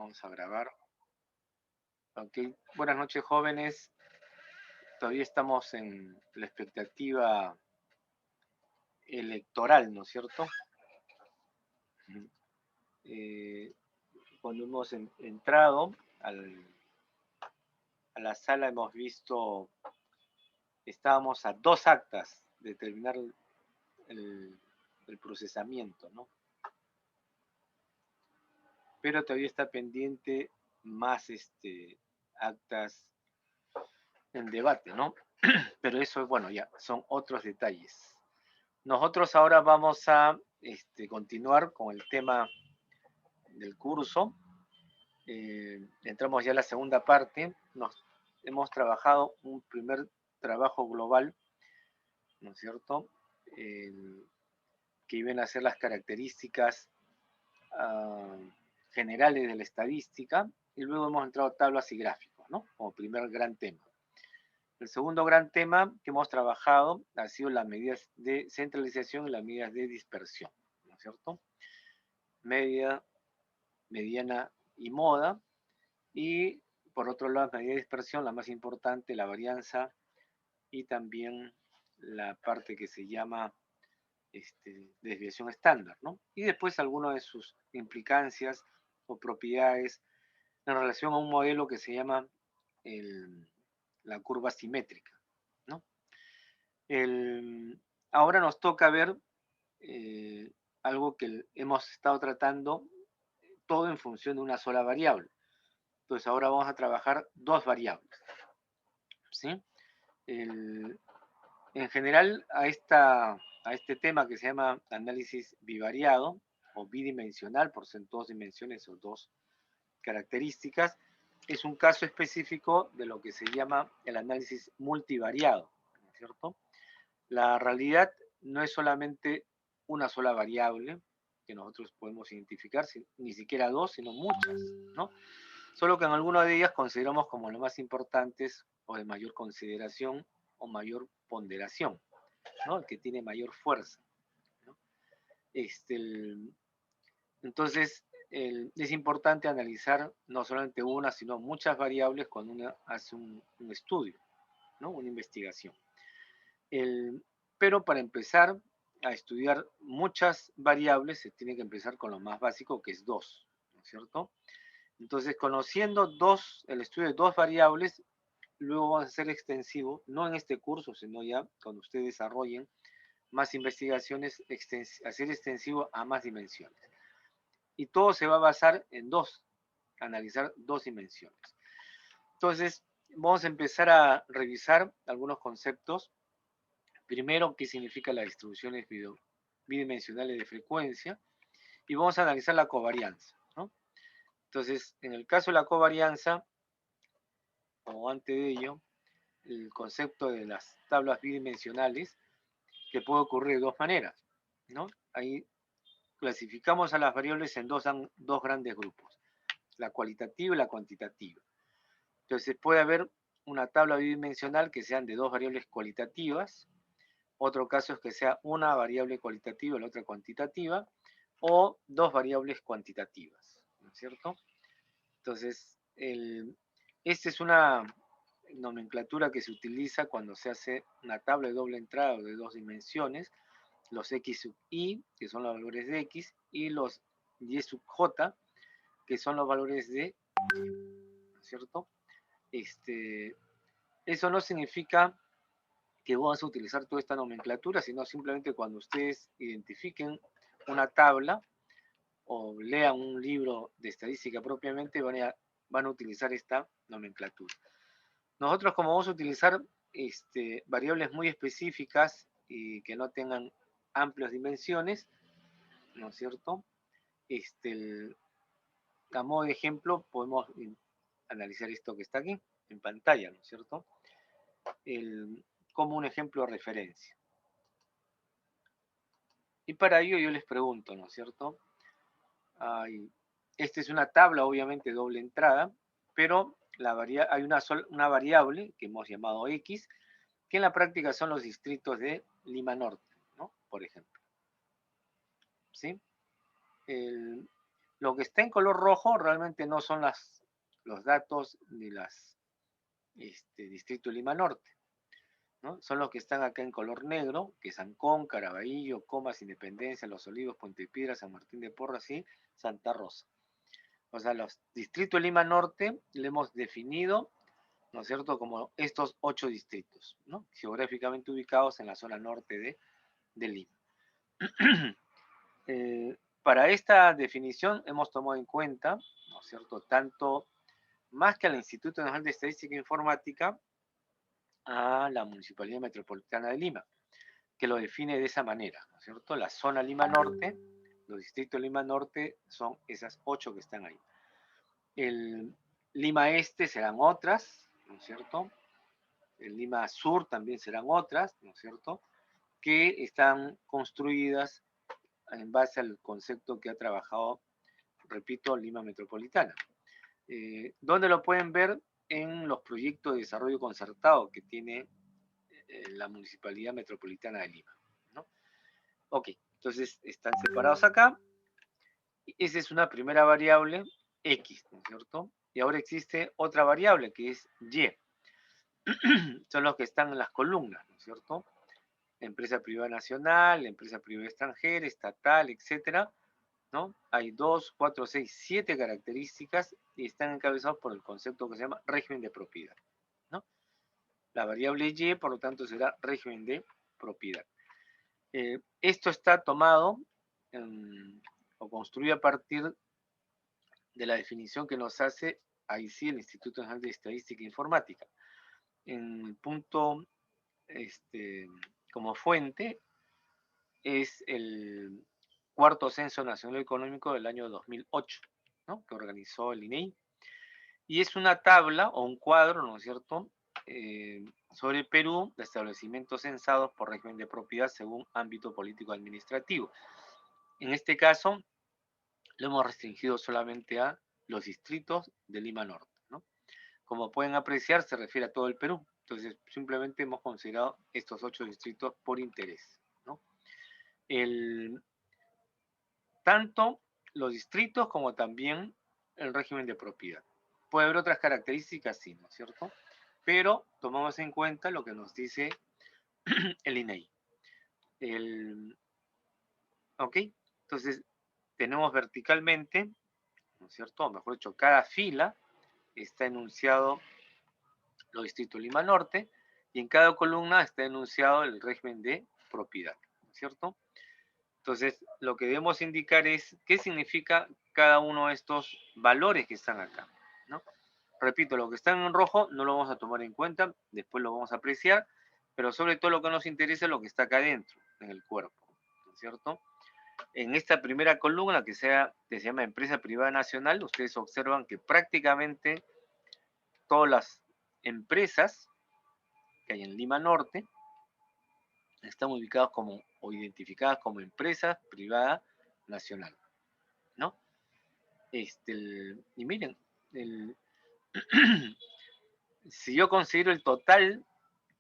Vamos a grabar. Ok, buenas noches jóvenes. Todavía estamos en la expectativa electoral, ¿no es cierto? Eh, Cuando hemos entrado a la sala hemos visto, estábamos a 2 actas de terminar el, el procesamiento, ¿no? Pero todavía está pendiente más actas en debate, ¿no? Pero eso, bueno, ya son otros detalles. Nosotros ahora vamos a continuar con el tema del curso. Entramos ya a la segunda parte. Hemos trabajado un primer trabajo global, ¿no es cierto? Que iban a ser las características generales de la estadística, y luego hemos entrado a tablas y gráficos, ¿no? Como primer gran tema. El segundo gran tema que hemos trabajado ha sido las medidas de centralización y las medidas de dispersión, ¿no es cierto? Media, mediana y moda. Y por otro lado, la medida de dispersión, la más importante, la varianza y también la parte que se llama desviación estándar, ¿no? Y después algunas de sus implicancias o propiedades en relación a un modelo que se llama la curva simétrica, ¿no? Ahora nos toca ver algo que hemos estado tratando todo en función de una sola variable. Entonces ahora vamos a trabajar 2 variables, ¿sí? En general a este tema que se llama análisis bivariado o bidimensional, por ser 2 dimensiones o 2 características, es un caso específico de lo que se llama el análisis multivariado, ¿no es cierto? La realidad no es solamente una sola variable que nosotros podemos identificar, ni siquiera 2, sino muchas, ¿no? Solo que en algunas de ellas consideramos como las más importantes o de mayor consideración o mayor ponderación, ¿no? El que tiene mayor fuerza, ¿no? Entonces, es importante analizar no solamente una, sino muchas variables cuando uno hace un estudio, ¿no? Una investigación. Pero para empezar a estudiar muchas variables se tiene que empezar con lo más básico, que es 2, ¿no es cierto? Entonces, conociendo el estudio de 2 variables, luego vamos a hacer extensivo, no en este curso, sino ya cuando ustedes desarrollen más investigaciones, hacer extensivo a más dimensiones. Y todo se va a basar en analizar 2 dimensiones. Entonces, vamos a empezar a revisar algunos conceptos. Primero, qué significan las distribuciones bidimensionales de frecuencia, y vamos a analizar la covarianza, ¿no? Entonces, en el caso de la covarianza, o antes de ello, el concepto de las tablas bidimensionales, que puede ocurrir de 2 maneras, ¿no? Ahí clasificamos a las variables en dos grandes grupos, la cualitativa y la cuantitativa. Entonces puede haber una tabla bidimensional que sean de 2 variables cualitativas, otro caso es que sea una variable cualitativa y la otra cuantitativa, o 2 variables cuantitativas, ¿no es cierto? Entonces, esta es una nomenclatura que se utiliza cuando se hace una tabla de doble entrada o de 2 dimensiones, los x sub i, que son los valores de x, y los y sub j, que son los valores de y, ¿no es cierto? Eso no significa que vamos a utilizar toda esta nomenclatura, sino simplemente cuando ustedes identifiquen una tabla o lean un libro de estadística propiamente, van a utilizar esta nomenclatura. Nosotros, como vamos a utilizar variables muy específicas y que no tengan amplias dimensiones, ¿no es cierto? A modo de ejemplo, podemos analizar esto que está aquí en pantalla, ¿no es cierto? Como un ejemplo de referencia. Y para ello yo les pregunto, ¿no es cierto? Esta es una tabla, obviamente, doble entrada, pero hay una variable que hemos llamado X, que en la práctica son los distritos de Lima Norte, ¿no? Por ejemplo. ¿Sí? Lo que está en color rojo realmente no son los datos de las Distrito de Lima Norte, ¿no? Son los que están acá en color negro, que es Ancón, Caraballo, Comas, Independencia, Los Olivos, Puente Piedra, San Martín de Porras y Santa Rosa. O sea, los distritos de Lima Norte le hemos definido, ¿no es cierto?, como estos 8 distritos, ¿no?, geográficamente ubicados en la zona norte de Lima. Para esta definición hemos tomado en cuenta, ¿no es cierto?, tanto más que al Instituto Nacional de Estadística e Informática, a la Municipalidad Metropolitana de Lima, que lo define de esa manera, ¿no es cierto? La zona Lima Norte, los distritos de Lima Norte son esas 8 que están ahí. El Lima Este serán otras, ¿no es cierto? El Lima Sur también serán otras, ¿no es cierto?, que están construidas en base al concepto que ha trabajado, repito, Lima Metropolitana. ¿Dónde lo pueden ver? En los proyectos de desarrollo concertado que tiene la Municipalidad Metropolitana de Lima, ¿no? Ok, entonces están separados acá. Esa es una primera variable, X, ¿no es cierto? Y ahora existe otra variable que es Y. Son los que están en las columnas, ¿no es cierto? Empresa privada nacional, empresa privada extranjera, estatal, etcétera, ¿no? Hay 2, 4, 6, 7 características y están encabezados por el concepto que se llama régimen de propiedad, ¿no? La variable Y, por lo tanto, será régimen de propiedad. Esto está tomado o construido a partir de la definición que nos hace ahí sí el Instituto Nacional de Estadística e Informática. En el punto como fuente es el cuarto Censo Nacional Económico del año 2008, ¿no?, que organizó el INEI. Y es una tabla o un cuadro, ¿no es cierto?, sobre el Perú, de establecimientos censados por régimen de propiedad según ámbito político administrativo. En este caso, lo hemos restringido solamente a los distritos de Lima Norte, ¿no? Como pueden apreciar, se refiere a todo el Perú. Entonces, simplemente hemos considerado estos 8 distritos por interés, ¿no? Tanto los distritos como también el régimen de propiedad. Puede haber otras características, sí, ¿no es cierto? Pero tomamos en cuenta lo que nos dice el INEI. ¿Ok? Entonces, tenemos verticalmente, ¿no es cierto?, o mejor dicho, cada fila está enunciado los distritos de Lima Norte y en cada columna está enunciado el régimen de propiedad, ¿no es cierto? Entonces, lo que debemos indicar es qué significa cada uno de estos valores que están acá, ¿no? Repito, lo que está en rojo no lo vamos a tomar en cuenta, después lo vamos a apreciar, pero sobre todo lo que nos interesa es lo que está acá adentro, en el cuerpo, ¿no es cierto? En esta primera columna que se llama Empresa Privada Nacional, ustedes observan que prácticamente todas las empresas que hay en Lima Norte están ubicadas como o identificadas como empresa privada nacional, ¿no? Y miren, si yo considero el total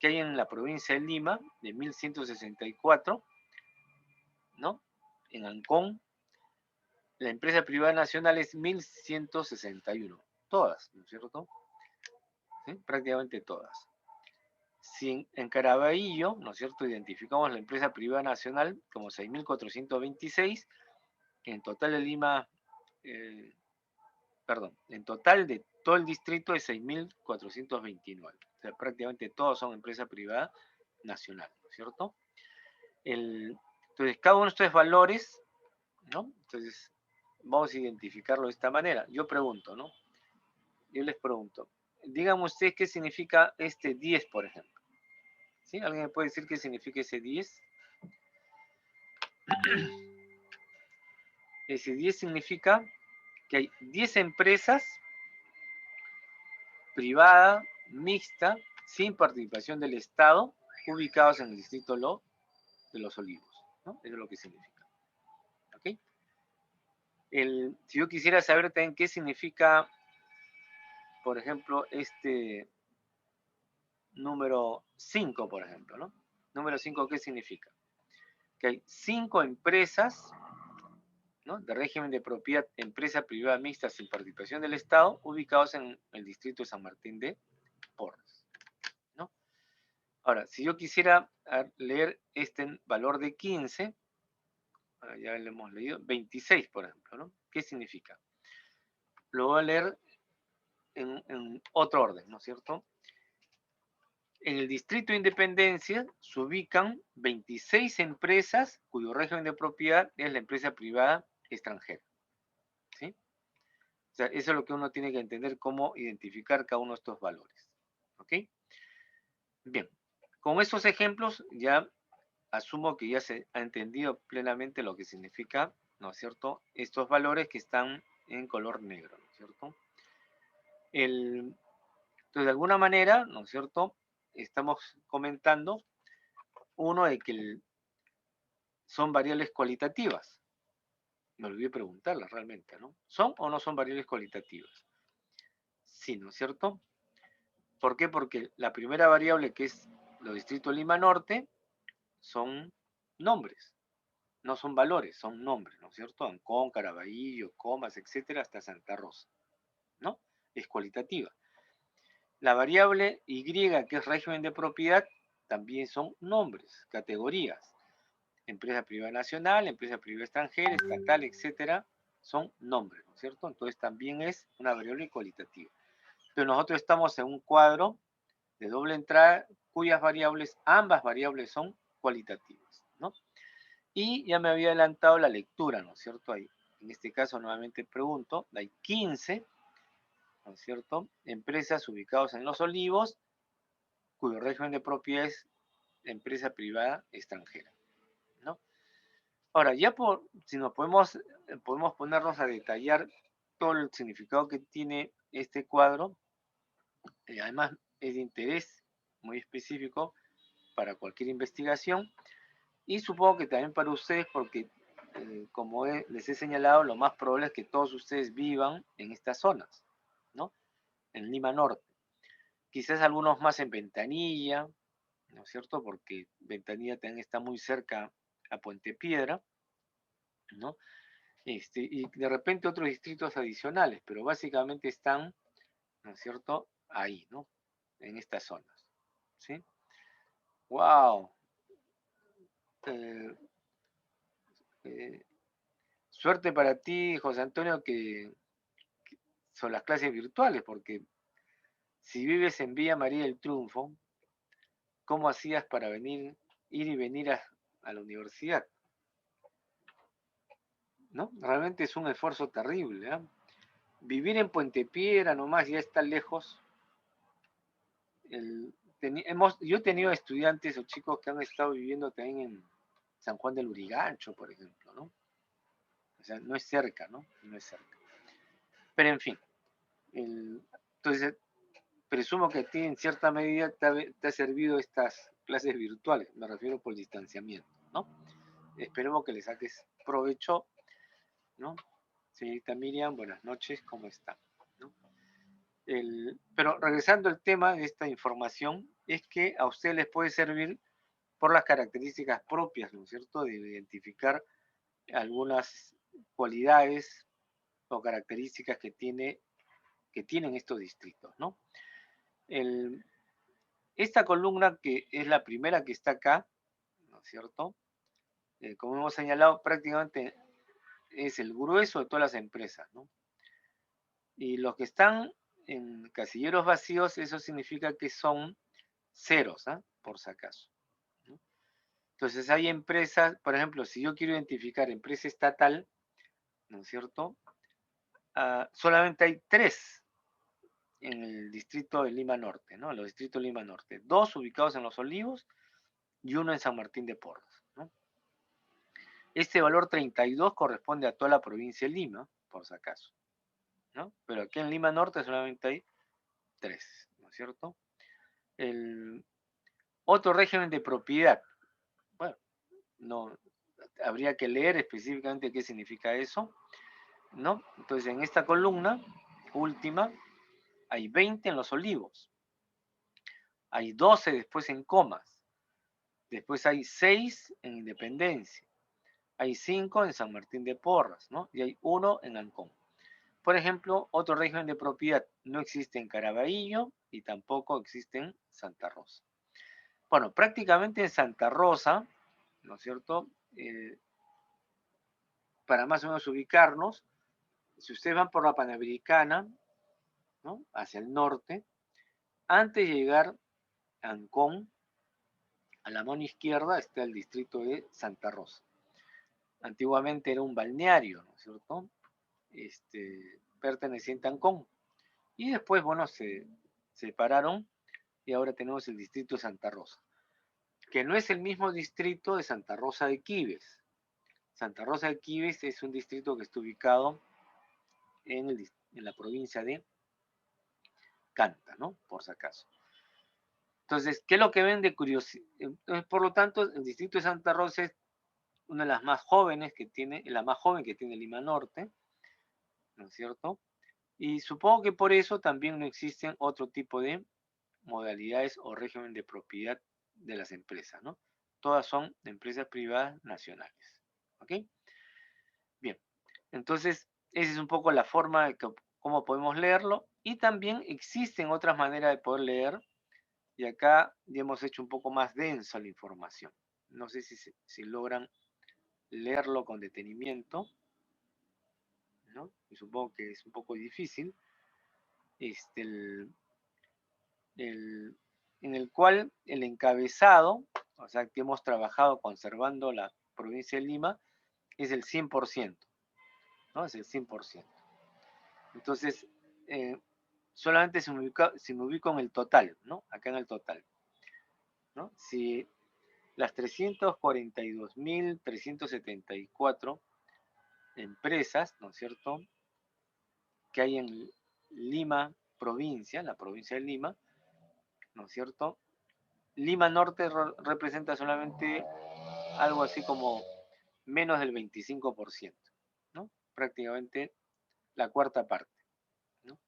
que hay en la provincia de Lima, de 1164, ¿no? En Ancón, la empresa privada nacional es 1161, todas, ¿no es cierto? ¿Sí? Prácticamente todas. Si en Caraballo, ¿no es cierto?, identificamos la empresa privada nacional como 6.426, en total de Lima, en total de todo el distrito es 6.429. O sea, prácticamente todos son empresa privada nacional, ¿no es cierto? Entonces, cada uno de estos valores, ¿no? Entonces, vamos a identificarlo de esta manera. Yo pregunto, ¿no? Yo les pregunto, díganme ustedes qué significa este 10, por ejemplo. ¿Sí? ¿Alguien me puede decir qué significa ese 10? Ese 10 significa que hay 10 empresas privada, mixta, sin participación del Estado, ubicados en el distrito de Los Olivos, ¿no? Eso es lo que significa. ¿Ok? Si yo quisiera saber también qué significa, por ejemplo, este número 5, por ejemplo, ¿no? Número 5, ¿qué significa? Que hay 5 empresas ¿no? De régimen de propiedad empresa privada mixta sin participación del Estado, ubicados en el distrito de San Martín de Porres, ¿no? Ahora, si yo quisiera leer este valor de 15, ya lo hemos leído, 26, por ejemplo, ¿no? ¿Qué significa? Lo voy a leer en otro orden, ¿no es cierto? En el distrito de Independencia se ubican 26 empresas cuyo régimen de propiedad es la empresa privada extranjera, ¿sí? O sea, eso es lo que uno tiene que entender, cómo identificar cada uno de estos valores, ¿ok? Bien, con estos ejemplos ya asumo que ya se ha entendido plenamente lo que significa, ¿no es cierto?, estos valores que están en color negro, ¿no es cierto? Entonces, de alguna manera, ¿no es cierto?, estamos comentando, uno, de que son variables cualitativas. Me olvidé preguntarlas realmente, ¿no? ¿Son o no son variables cualitativas? Sí, ¿no es cierto? ¿Por qué? Porque la primera variable, que es los distritos Lima Norte, son nombres, no son valores, son nombres, ¿no es cierto? Ancón, Caraballo, Comas, etcétera, hasta Santa Rosa, ¿no? Es cualitativa. La variable Y, que es régimen de propiedad, también son nombres, categorías. Empresa privada nacional, empresa privada extranjera, estatal, etcétera, son nombres, ¿no es cierto? Entonces también es una variable cualitativa. Pero nosotros estamos en un cuadro de doble entrada cuyas variables, ambas variables son cualitativas, ¿no? Y ya me había adelantado la lectura, ¿no es cierto? Ahí, en este caso nuevamente pregunto, hay 15, ¿no es cierto?, empresas ubicadas en Los Olivos, cuyo régimen de propiedad es empresa privada extranjera, ¿no? Ahora, ya si nos podemos ponernos a detallar todo el significado que tiene este cuadro, además es de interés muy específico para cualquier investigación, y supongo que también para ustedes, porque como les he señalado, lo más probable es que todos ustedes vivan en estas zonas, ¿no? En Lima Norte. Quizás algunos más en Ventanilla, ¿no es cierto? Porque Ventanilla también está muy cerca a Puente Piedra, ¿no? Y de repente otros distritos adicionales, pero básicamente están, ¿no es cierto?, ahí, ¿no? En estas zonas, ¿sí? ¡Wow! Eh, eh, Suerte para ti, José Antonio, que son las clases virtuales, porque si vives en Villa María del Triunfo, ¿cómo hacías para ir y venir a la universidad? ¿No? Realmente es un esfuerzo terrible, ¿eh? Vivir en Puente Piedra nomás ya está lejos. Yo he tenido estudiantes o chicos que han estado viviendo también en San Juan del Urigancho, por ejemplo, ¿no? O sea, no es cerca, ¿no? No es cerca. Pero en fin, entonces presumo que a ti en cierta medida te ha servido estas clases virtuales, me refiero por distanciamiento, ¿no? Esperemos que le saques provecho, ¿no? Señorita Miriam, buenas noches, ¿cómo está? ¿No? Pero regresando al tema de esta información, es que a ustedes les puede servir por las características propias, ¿no es cierto?, de identificar algunas cualidades o características que tienen estos distritos, ¿no? Esta columna, que es la primera que está acá, ¿no es cierto?, como hemos señalado, prácticamente es el grueso de todas las empresas, ¿no? Y los que están en casilleros vacíos, eso significa que son ceros, ¿ah? Por si acaso, ¿no? Entonces hay empresas, por ejemplo, si yo quiero identificar empresa estatal, ¿no es cierto?, solamente hay 3 en el distrito de Lima Norte, ¿no? Los distritos de Lima Norte. 2 ubicados en Los Olivos y 1 en San Martín de Porres, ¿no? Este valor 32 corresponde a toda la provincia de Lima, por si acaso, ¿no? Pero aquí en Lima Norte solamente hay 3, ¿no es cierto? El otro régimen de propiedad. Bueno, no habría que leer específicamente qué significa eso, ¿no? Entonces, en esta columna última hay 20 en Los Olivos, hay 12 después en Comas, después hay 6 en Independencia, Hay 5 en San Martín de Porras, ¿no? Y hay 1 en Ancón. Por ejemplo, otro régimen de propiedad no existe en Caraballo y tampoco existe en Santa Rosa. Bueno, prácticamente en Santa Rosa, ¿no es cierto? Para más o menos ubicarnos, si ustedes van por la Panamericana, ¿no? Hacia el norte, antes de llegar a Ancón, a la mano izquierda está el distrito de Santa Rosa. Antiguamente era un balneario, ¿no es cierto? Perteneciente a Ancón. Y después, bueno, se separaron y ahora tenemos el distrito de Santa Rosa, que no es el mismo distrito de Santa Rosa de Quibes. Santa Rosa de Quibes es un distrito que está ubicado en la provincia de Canta, ¿no? Por si acaso. Entonces, ¿qué es lo que ven de curiosidad? Por lo tanto, el distrito de Santa Rosa es una de las más jóvenes que tiene, la más joven que tiene Lima Norte, ¿no es cierto? Y supongo que por eso también no existen otro tipo de modalidades o régimen de propiedad de las empresas, ¿no? Todas son empresas privadas nacionales, ¿ok? Bien, entonces esa es un poco la forma de cómo podemos leerlo y también existen otras maneras de poder leer y acá ya hemos hecho un poco más densa la información. No sé si logran leerlo con detenimiento, ¿no? Y supongo que es un poco difícil, este, en el cual el encabezado, o sea, que hemos trabajado conservando la provincia de Lima, es el 100%, ¿no? Es el 100%. Entonces, solamente si me ubico en el total, ¿no? Acá en el total, ¿no? Si las 342.374 empresas, ¿no es cierto?, que hay en Lima, provincia, la provincia de Lima, ¿no es cierto? Lima Norte representa solamente algo así como menos del 25%, ¿no? Prácticamente la cuarta parte, ¿no?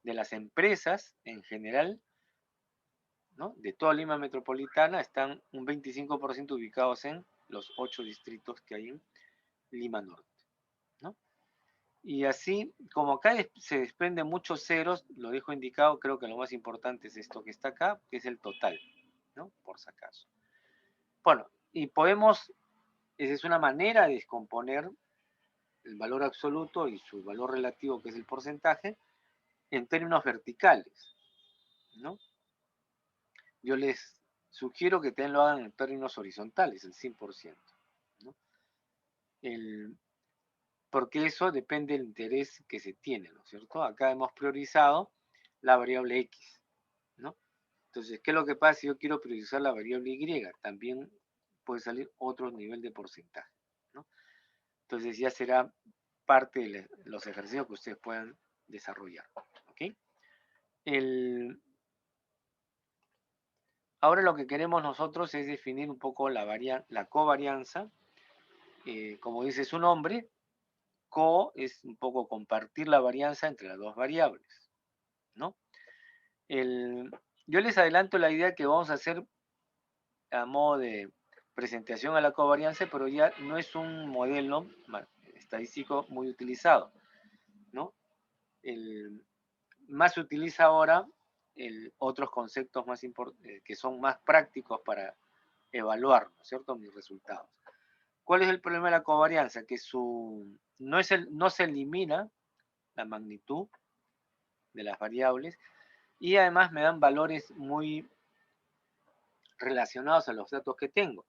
De las empresas en general, ¿no? De toda Lima metropolitana están un 25% ubicados en los 8 distritos que hay en Lima Norte, ¿no? Y así, como acá se desprenden muchos ceros, lo dejo indicado, creo que lo más importante es esto que está acá, que es el total, ¿no? Por si acaso. Bueno, y podemos, esa es una manera de descomponer el valor absoluto y su valor relativo, que es el porcentaje, en términos verticales, ¿no? Yo les sugiero que también lo hagan en términos horizontales, el 100%, ¿no? Porque eso depende del interés que se tiene, ¿no es cierto? Acá hemos priorizado la variable X, ¿no? Entonces, ¿qué es lo que pasa si yo quiero priorizar la variable Y? También puede salir otro nivel de porcentaje, ¿no? Entonces ya será parte de los ejercicios que ustedes puedan desarrollar, ¿ok? Ahora lo que queremos nosotros es definir un poco la covarianza. Como dice su nombre, co es un poco compartir la varianza entre las dos variables, ¿no? Yo les adelanto la idea que vamos a hacer a modo de presentación a la covarianza, pero ya no es un modelo estadístico muy utilizado, ¿no? Más se utiliza ahora otros conceptos que son más prácticos para evaluar, ¿no es cierto?, mis resultados. ¿Cuál es el problema de la covarianza? Que no se elimina la magnitud de las variables y además me dan valores muy relacionados a los datos que tengo.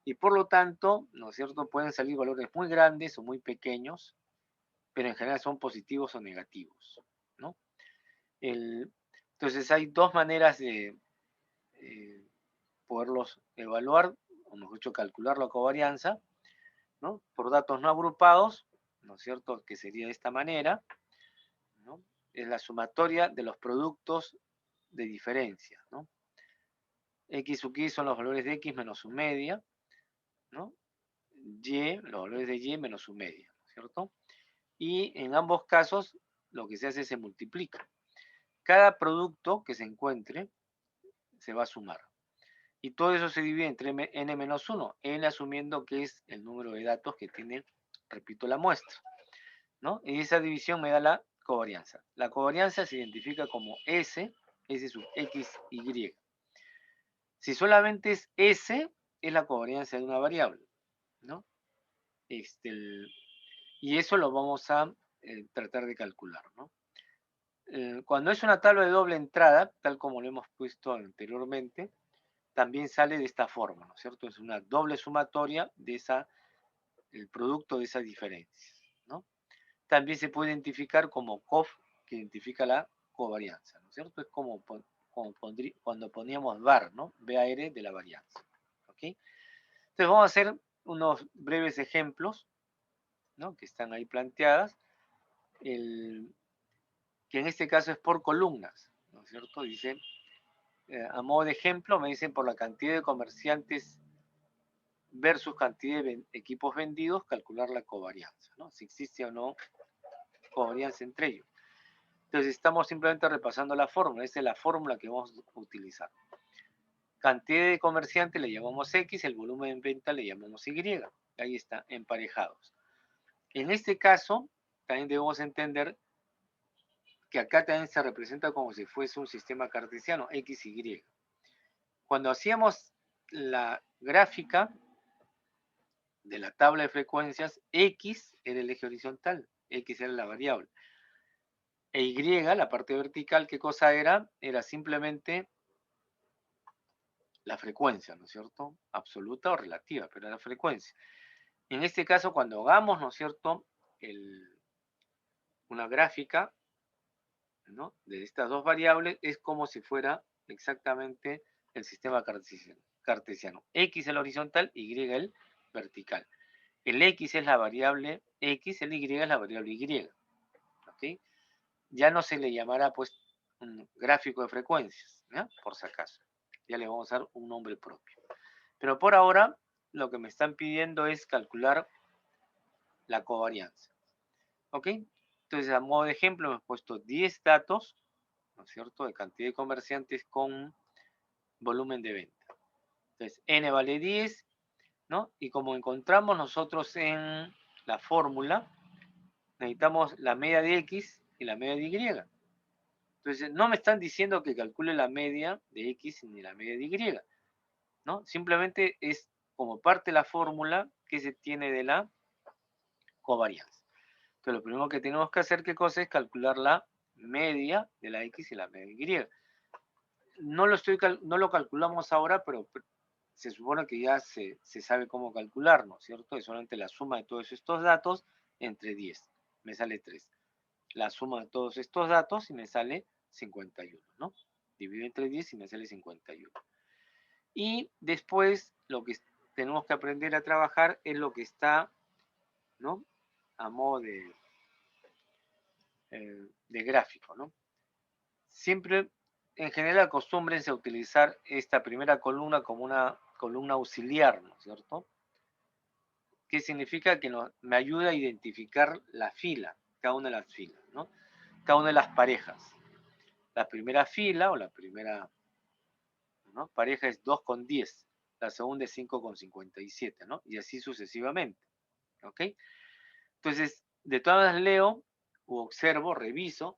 Y por lo tanto, ¿no es cierto?, pueden salir valores muy grandes o muy pequeños, pero en general son positivos o negativos, ¿no? Entonces hay dos maneras de poderlos evaluar, o mejor dicho, calcular la covarianza, ¿no? Por datos no agrupados, ¿no es cierto?, que sería de esta manera, ¿no? Es la sumatoria de los productos de diferencia, ¿no? X sub y son los valores de X menos su media, ¿no? Y, los valores de Y menos su media, ¿no es cierto? Y en ambos casos, lo que se hace es se multiplica. Cada producto que se encuentre se va a sumar. Y todo eso se divide entre n menos 1, n asumiendo que es el número de datos que tiene, repito, la muestra, ¿no? Y esa división me da la covarianza. La covarianza se identifica como S sub x, y. Si solamente es S, es la covarianza de una variable, ¿no? Y eso lo vamos a tratar de calcular, ¿no? Cuando es una tabla de doble entrada, tal como lo hemos puesto anteriormente, también sale de esta forma, ¿no es cierto? Es una doble sumatoria de el producto de esas diferencias, ¿no? También se puede identificar como COF, que identifica la covarianza, ¿no es cierto? Es como cuando poníamos VAR, ¿no? VAR de la varianza, ¿ok? Entonces vamos a hacer unos breves ejemplos, ¿no? Que están ahí planteadas, que en este caso es por columnas, ¿no es cierto? Dice, a modo de ejemplo, me dicen por la cantidad de comerciantes versus cantidad de equipos vendidos, calcular la covarianza, ¿no? Si existe o no covarianza entre ellos. Entonces estamos simplemente repasando la fórmula, esa es la fórmula que vamos a utilizar. Cantidad de comerciantes le llamamos X, el volumen en venta le llamamos Y. Ahí está, emparejados. En este caso, también debemos entender que acá también se representa como si fuese un sistema cartesiano, X, Y. Cuando hacíamos la gráfica de la tabla de frecuencias, X era el eje horizontal, X era la variable. E Y, la parte vertical, ¿qué cosa era? Era simplemente la frecuencia, ¿no es cierto? Absoluta o relativa, pero la frecuencia. En este caso, cuando hagamos, ¿no es cierto?, una gráfica, ¿no?, de estas dos variables, es como si fuera exactamente el sistema cartesiano. X el horizontal, Y el vertical. El X es la variable X, el Y es la variable Y. ¿Ok? Ya no se le llamará, pues, un gráfico de frecuencias, ¿ya? Por si acaso. Ya le vamos a dar un nombre propio. Pero por ahora, lo que me están pidiendo es calcular la covarianza. ¿Ok? Entonces, a modo de ejemplo, hemos puesto 10 datos, ¿no es cierto?, de cantidad de comerciantes con volumen de venta. Entonces, n vale 10, ¿no? Y como encontramos nosotros en la fórmula, necesitamos la media de X y la media de Y. Entonces, no me están diciendo que calcule la media de X ni la media de Y, ¿no? Simplemente es como parte de la fórmula que se tiene de la covarianza. Entonces, lo primero que tenemos que hacer, ¿qué cosa? Es calcular la media de la X y la media de Y. No lo calculamos ahora, pero se supone que ya se sabe cómo calcular, ¿no es cierto? Es solamente la suma de todos estos datos entre 10. Me sale 3. La suma de todos estos datos y me sale 51, ¿no? Divido entre 10 y me sale 51. Y después lo que tenemos que aprender a trabajar es lo que está, ¿no?, a modo de gráfico, ¿no? Siempre, en general, acostúmbrense a utilizar esta primera columna como una columna auxiliar, ¿no es cierto? ¿Qué significa? Que me ayuda a identificar la fila, cada una de las filas, ¿no? Cada una de las parejas. La primera fila o la primera, ¿no?, pareja es 2,10, la segunda es 5,57, ¿no? Y así sucesivamente, ¿ok? Entonces, de todas maneras leo u observo, reviso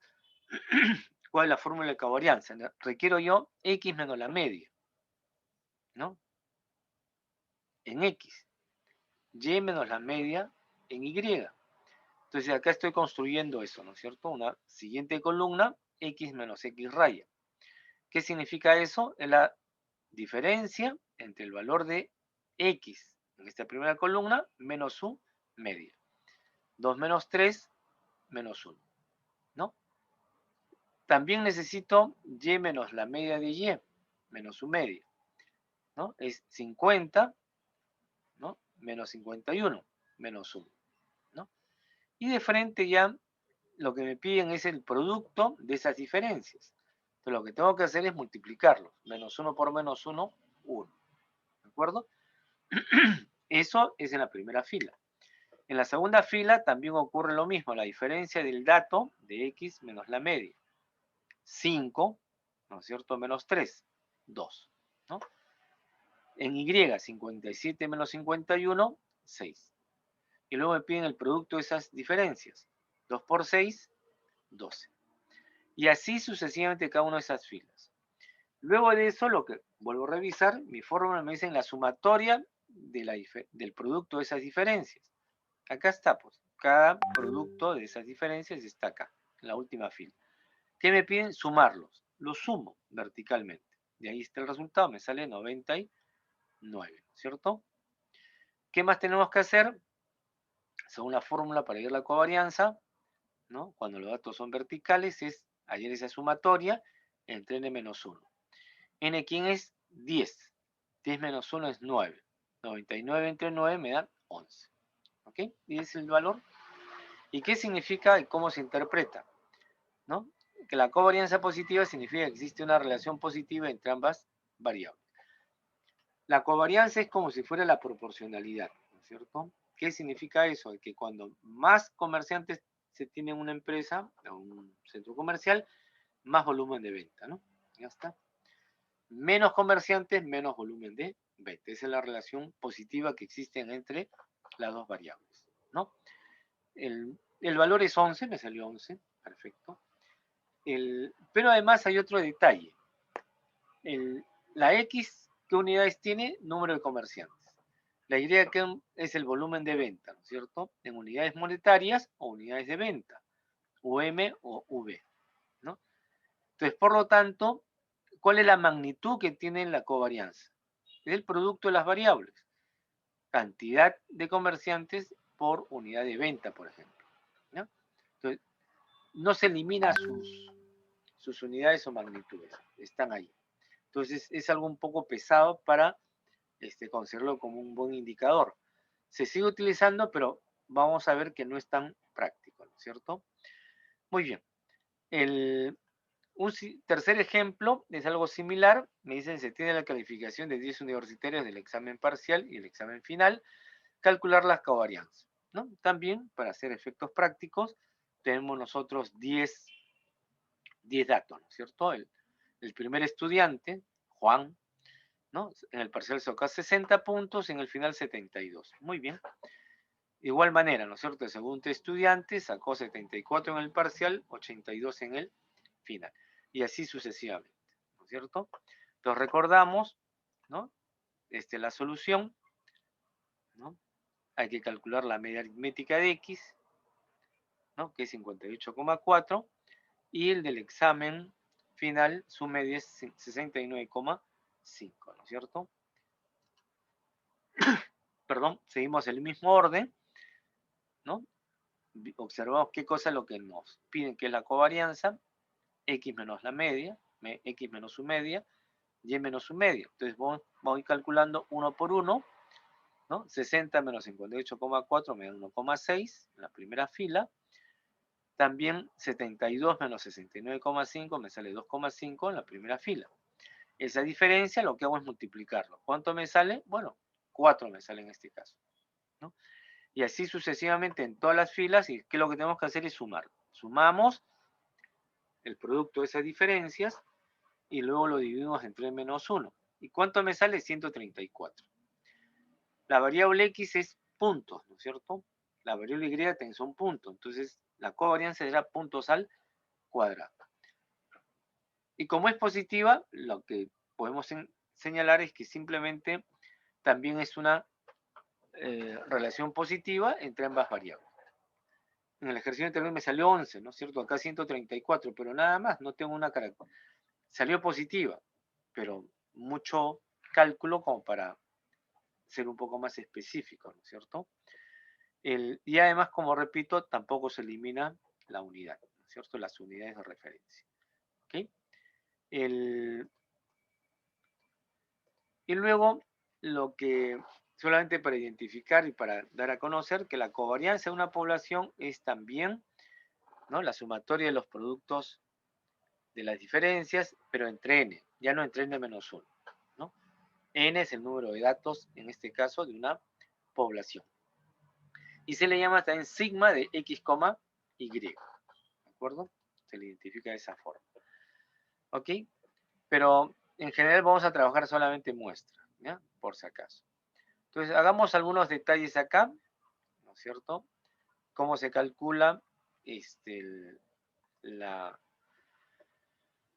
cuál es la fórmula de covarianza. Requiero yo X menos la media, ¿no?, en X, Y menos la media en Y. Entonces acá estoy construyendo eso, ¿no es cierto? Una siguiente columna, X menos X raya. ¿Qué significa eso? Es la diferencia entre el valor de X en esta primera columna menos su media. 2 menos 3 menos 1, ¿no? También necesito Y menos la media de Y menos su media, ¿no? Es 50, ¿no?, menos 51 menos 1, ¿no? Y de frente ya lo que me piden es el producto de esas diferencias. Entonces lo que tengo que hacer es multiplicarlos. Menos 1 por menos 1, 1. ¿De acuerdo? Eso es en la primera fila. En la segunda fila también ocurre lo mismo, la diferencia del dato de X menos la media. 5, ¿no es cierto?, menos 3, 2, ¿no? En Y, 57 menos 51, 6. Y luego me piden el producto de esas diferencias. 2 por 6, 12. Y así sucesivamente cada una de esas filas. Luego de eso, lo que vuelvo a revisar, mi fórmula me dice la sumatoria del producto de esas diferencias. Acá está, pues, cada producto de esas diferencias está acá, en la última fila. ¿Qué me piden? Sumarlos. Los sumo verticalmente. De ahí está el resultado, me sale 99, ¿cierto? ¿Qué más tenemos que hacer? Según la fórmula para ir a la covarianza, ¿no? Cuando los datos son verticales, es hallar esa sumatoria entre n menos 1. N, ¿quién es? 10. 10 menos 1 es 9. 99 entre 9 me da 11. ¿Ok? Y es el valor. ¿Y qué significa y cómo se interpreta? ¿No? Que la covarianza positiva significa que existe una relación positiva entre ambas variables. La covarianza es como si fuera la proporcionalidad, ¿no es cierto? ¿Qué significa eso? Que cuando más comerciantes se tiene en una empresa o un centro comercial, más volumen de venta, ¿no? Ya está. Menos comerciantes, menos volumen de venta. Esa es la relación positiva que existe entre las dos variables, ¿no? El valor es 11, me salió 11, perfecto. Pero además hay otro detalle. La X, ¿qué unidades tiene? Número de comerciantes. La Y, que es el volumen de venta, ¿no es cierto? En unidades monetarias o unidades de venta, UM o V, ¿no? Entonces, por lo tanto, ¿cuál es la magnitud que tiene la covarianza? Es el producto de las variables. Cantidad de comerciantes por unidad de venta, por ejemplo, ¿no? Entonces, no se elimina sus unidades o magnitudes, están ahí. Entonces, es algo un poco pesado para considerarlo como un buen indicador. Se sigue utilizando, pero vamos a ver que no es tan práctico, ¿no es cierto? Muy bien. Un tercer ejemplo es algo similar. Me dicen, se tiene la calificación de 10 universitarios del examen parcial y el examen final. Calcular las covarianzas, ¿no? También, para hacer efectos prácticos, tenemos nosotros 10 datos, ¿no es cierto? El primer estudiante, Juan, ¿no? En el parcial sacó 60 puntos, en el final 72. Muy bien. Igual manera, ¿no es cierto? El segundo estudiante sacó 74 en el parcial, 82 en el final. Y así sucesivamente, ¿no es cierto? Entonces recordamos, ¿no? La solución, ¿no? Hay que calcular la media aritmética de X, ¿no? Que es 58,4, y el del examen final, su media es 69,5, ¿no es cierto? Perdón, seguimos el mismo orden, ¿no? Observamos qué cosa es lo que nos piden, que es la covarianza, X menos la media, X menos su media, Y menos su media. Entonces voy calculando uno por uno, ¿no? 60 menos 58,4 me da 1,6 en la primera fila. También 72 menos 69,5 me sale 2,5 en la primera fila. Esa diferencia lo que hago es multiplicarlo. ¿Cuánto me sale? Bueno, 4 me sale en este caso, ¿no? Y así sucesivamente en todas las filas, y que lo que tenemos que hacer es sumar. Sumamos el producto de esas diferencias y luego lo dividimos entre menos 1. ¿Y cuánto me sale? 134. La variable X es puntos, ¿no es cierto? La variable Y también son puntos. Entonces, la covarianza será puntos al cuadrado. Y como es positiva, lo que podemos señalar es que simplemente también es una relación positiva entre ambas variables. En el ejercicio anterior me salió 11, ¿no es cierto? Acá 134, pero nada más, no tengo una característica. Salió positiva, pero mucho cálculo como para ser un poco más específico, ¿no es cierto? Y además, como repito, tampoco se elimina la unidad, ¿no es cierto? Las unidades de referencia. ¿Ok? Y luego, lo que solamente para identificar y para dar a conocer que la covarianza de una población es también, ¿no?, la sumatoria de los productos de las diferencias, pero entre n, ya no entre n menos 1, ¿no? N es el número de datos, en este caso, de una población. Y se le llama también sigma de X, Y, ¿de acuerdo? Se le identifica de esa forma. ¿Ok? Pero en general vamos a trabajar solamente muestra. ¿ya? Por si acaso. Entonces, hagamos algunos detalles acá, ¿no es cierto? Cómo se calcula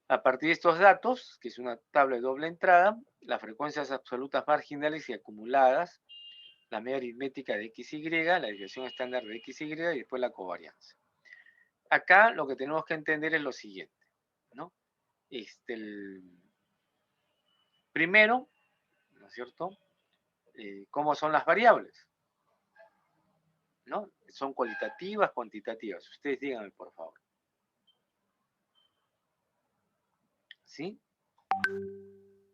a partir de estos datos, que es una tabla de doble entrada, las frecuencias absolutas marginales y acumuladas, la media aritmética de XY, la desviación estándar de XY y después la covarianza. Acá lo que tenemos que entender es lo siguiente, ¿no? Primero, ¿no es cierto? ¿Cómo son las variables? ¿No? ¿Son cualitativas, cuantitativas? Ustedes díganme, por favor. ¿Sí?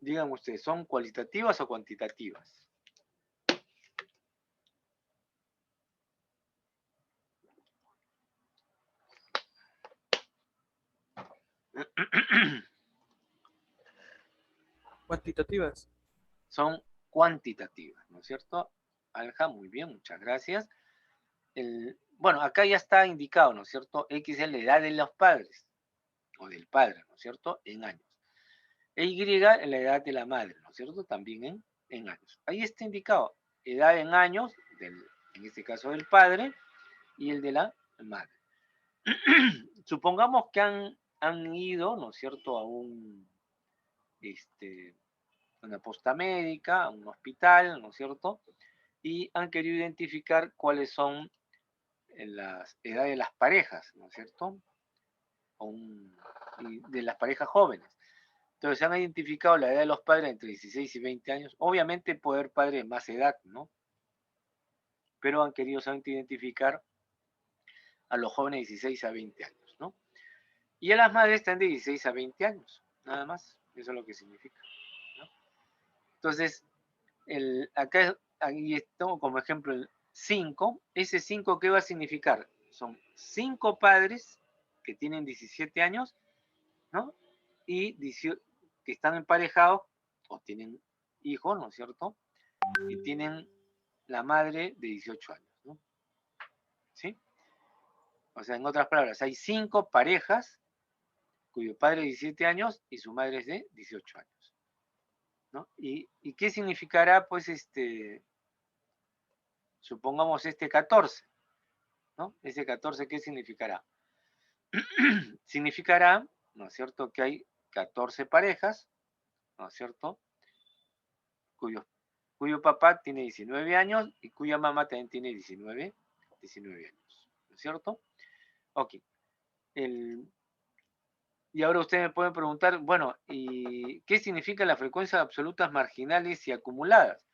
Díganme ustedes, ¿son cualitativas o cuantitativas? Cuantitativas. Son cuantitativas, ¿no es cierto? Alja, muy bien, muchas gracias. Bueno, acá ya está indicado, ¿no es cierto? X es la edad de los padres, o del padre, ¿no es cierto? En años. E Y es la edad de la madre, ¿no es cierto? También en años. Ahí está indicado, edad en años, en este caso del padre, y el de la madre. Supongamos que han ido, ¿no es cierto?, a una posta médica, a un hospital, ¿no es cierto?, y han querido identificar cuáles son las edades de las parejas, ¿no es cierto?, y de las parejas jóvenes. Entonces, se han identificado la edad de los padres entre 16 y 20 años. Obviamente puede haber padres de más edad, ¿no? Pero han querido solamente identificar a los jóvenes de 16 a 20 años, ¿no? Y a las madres están de 16 a 20 años, nada más. Eso es lo que significa, ¿no? Entonces, acá ahí tengo como ejemplo el 5. Ese 5, ¿qué va a significar? Son 5 padres que tienen 17 años, ¿no? Y que están emparejados o tienen hijos, ¿no es cierto? Y tienen la madre de 18 años, ¿no? ¿Sí? O sea, en otras palabras, hay 5 parejas cuyo padre es de 17 años y su madre es de 18 años, ¿no? ¿Y qué significará, pues, supongamos 14, ¿no? Ese 14, ¿qué significará? Significará, ¿no es cierto?, que hay 14 parejas, ¿no es cierto?, cuyo papá tiene 19 años y cuya mamá también tiene 19 años, ¿no es cierto? Ok. Y ahora ustedes me pueden preguntar, bueno, ¿y qué significa las frecuencias absolutas marginales y acumuladas?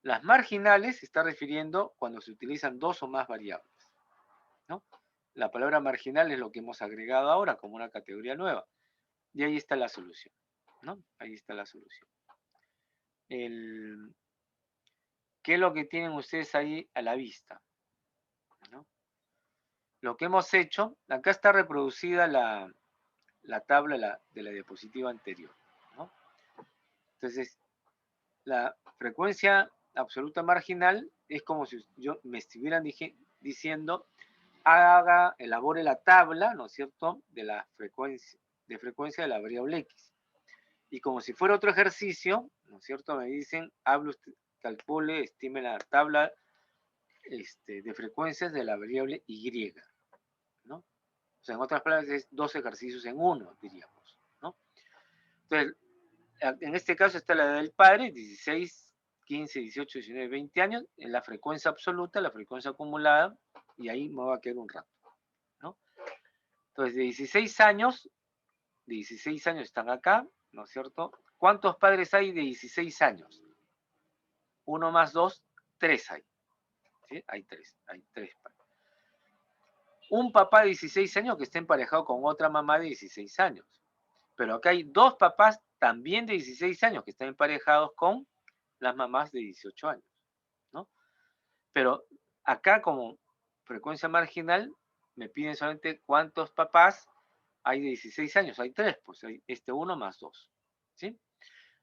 Las marginales se está refiriendo cuando se utilizan dos o más variables, ¿no? La palabra marginal es lo que hemos agregado ahora como una categoría nueva. Y ahí está la solución, ¿no? Ahí está la solución. ¿Qué es lo que tienen ustedes ahí a la vista? ¿No? Lo que hemos hecho, acá está reproducida la tabla de la diapositiva anterior, ¿no? Entonces, la frecuencia absoluta marginal es como si me estuvieran diciendo, elabore la tabla, ¿no es cierto?, de la frecuencia de la variable X. Y como si fuera otro ejercicio, ¿no es cierto?, me dicen, hable usted, calcule, estime la tabla de frecuencias de la variable Y, ¿no? O sea, en otras palabras, es 2 ejercicios en uno, diríamos, ¿no? Entonces, en este caso está la edad del padre, 16, 15, 18, 19, 20 años, en la frecuencia absoluta, la frecuencia acumulada, y ahí me va a quedar un rato, ¿no? Entonces, de 16 años están acá, ¿no es cierto? ¿Cuántos padres hay de 16 años? 1 más 2, 3 hay. ¿Sí? Hay 3 padres. Un papá de 16 años que está emparejado con otra mamá de 16 años. Pero acá hay 2 papás también de 16 años que están emparejados con las mamás de 18 años, ¿no? Pero acá como frecuencia marginal me piden solamente cuántos papás hay de 16 años. Hay 3, pues hay 1 más 2, ¿sí?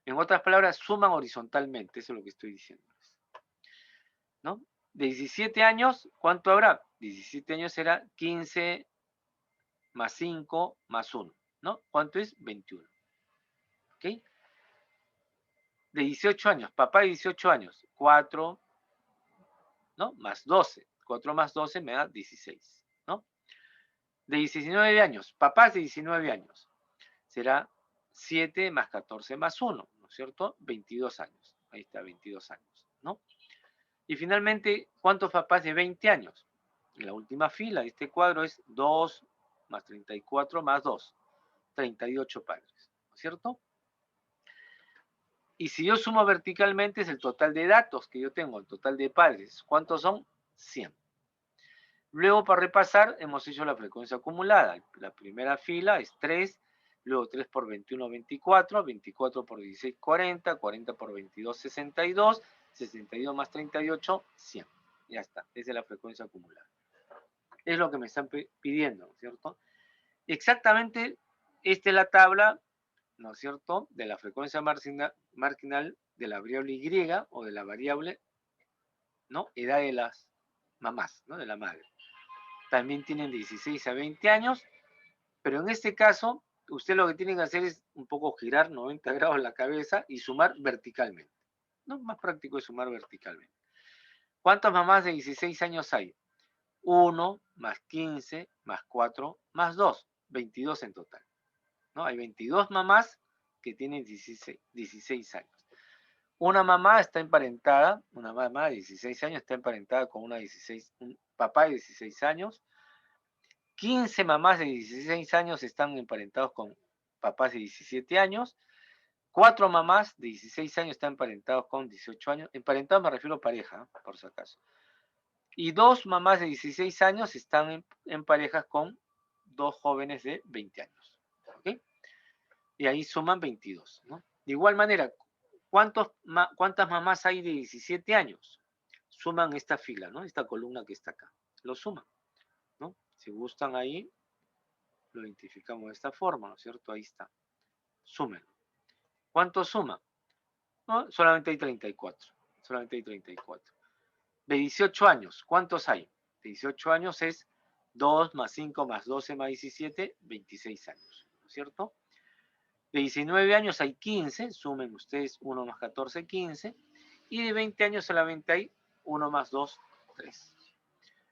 En otras palabras, suman horizontalmente, eso es lo que estoy diciendo, ¿no? De 17 años, ¿cuánto habrá? 17 años será 15 más 5 más 1, ¿no? ¿Cuánto es? 21, ¿ok? De 18 años, papá de 18 años, 4, ¿no? Más 12. 4 más 12 me da 16, ¿no? De 19 años, papás de 19 años, será 7 más 14 más 1, ¿no es cierto? 22 años. Ahí está, 22 años, ¿no? Y finalmente, ¿cuántos papás de 20 años? En la última fila de este cuadro es 2 más 34 más 2, 38 padres, ¿no es cierto? Y si yo sumo verticalmente es el total de datos que yo tengo, el total de padres. ¿Cuántos son? 100. Luego, para repasar, hemos hecho la frecuencia acumulada. La primera fila es 3, luego 3 por 21, 24, 24 por 16, 40, 40 por 22, 62, 62 más 38, 100. Ya está, esa es la frecuencia acumulada. Es lo que me están pidiendo, ¿no es cierto? Exactamente, esta es la tabla, ¿no es cierto?, de la frecuencia marginal de la variable Y o de la variable, ¿no?, edad de las mamás, ¿no?, de la madre. También tienen 16 a 20 años, pero en este caso, usted lo que tiene que hacer es un poco girar 90 grados la cabeza y sumar verticalmente. ¿No? Más práctico es sumar verticalmente. ¿Cuántas mamás de 16 años hay? 1 más 15 más 4 más 2, 22 en total. ¿No? Hay 22 mamás que tienen 16 años. Una mamá está emparentada, una mamá de 16 años está emparentada con un papá de 16 años. 15 mamás de 16 años están emparentados con papás de 17 años. 4 mamás de 16 años están emparentados con 18 años. Emparentados me refiero a pareja, por si acaso. Y 2 mamás de 16 años están en parejas con 2 jóvenes de 20 años. ¿Okay? Y ahí suman 22. ¿No? De igual manera, ¿cuántas mamás hay de 17 años? Suman esta fila, ¿no? Esta columna que está acá. Lo suman. ¿No? Si gustan ahí, lo identificamos de esta forma, ¿no es cierto? Ahí está. Súmenlo. ¿Cuánto suma? ¿No? Solamente hay 34. Solamente hay 34. De 18 años, ¿cuántos hay? De 18 años es 2 más 5 más 12 más 17, 26 años, ¿no es cierto? De 19 años hay 15, sumen ustedes 1 más 14, 15. Y de 20 años solamente hay 1 más 2, 3.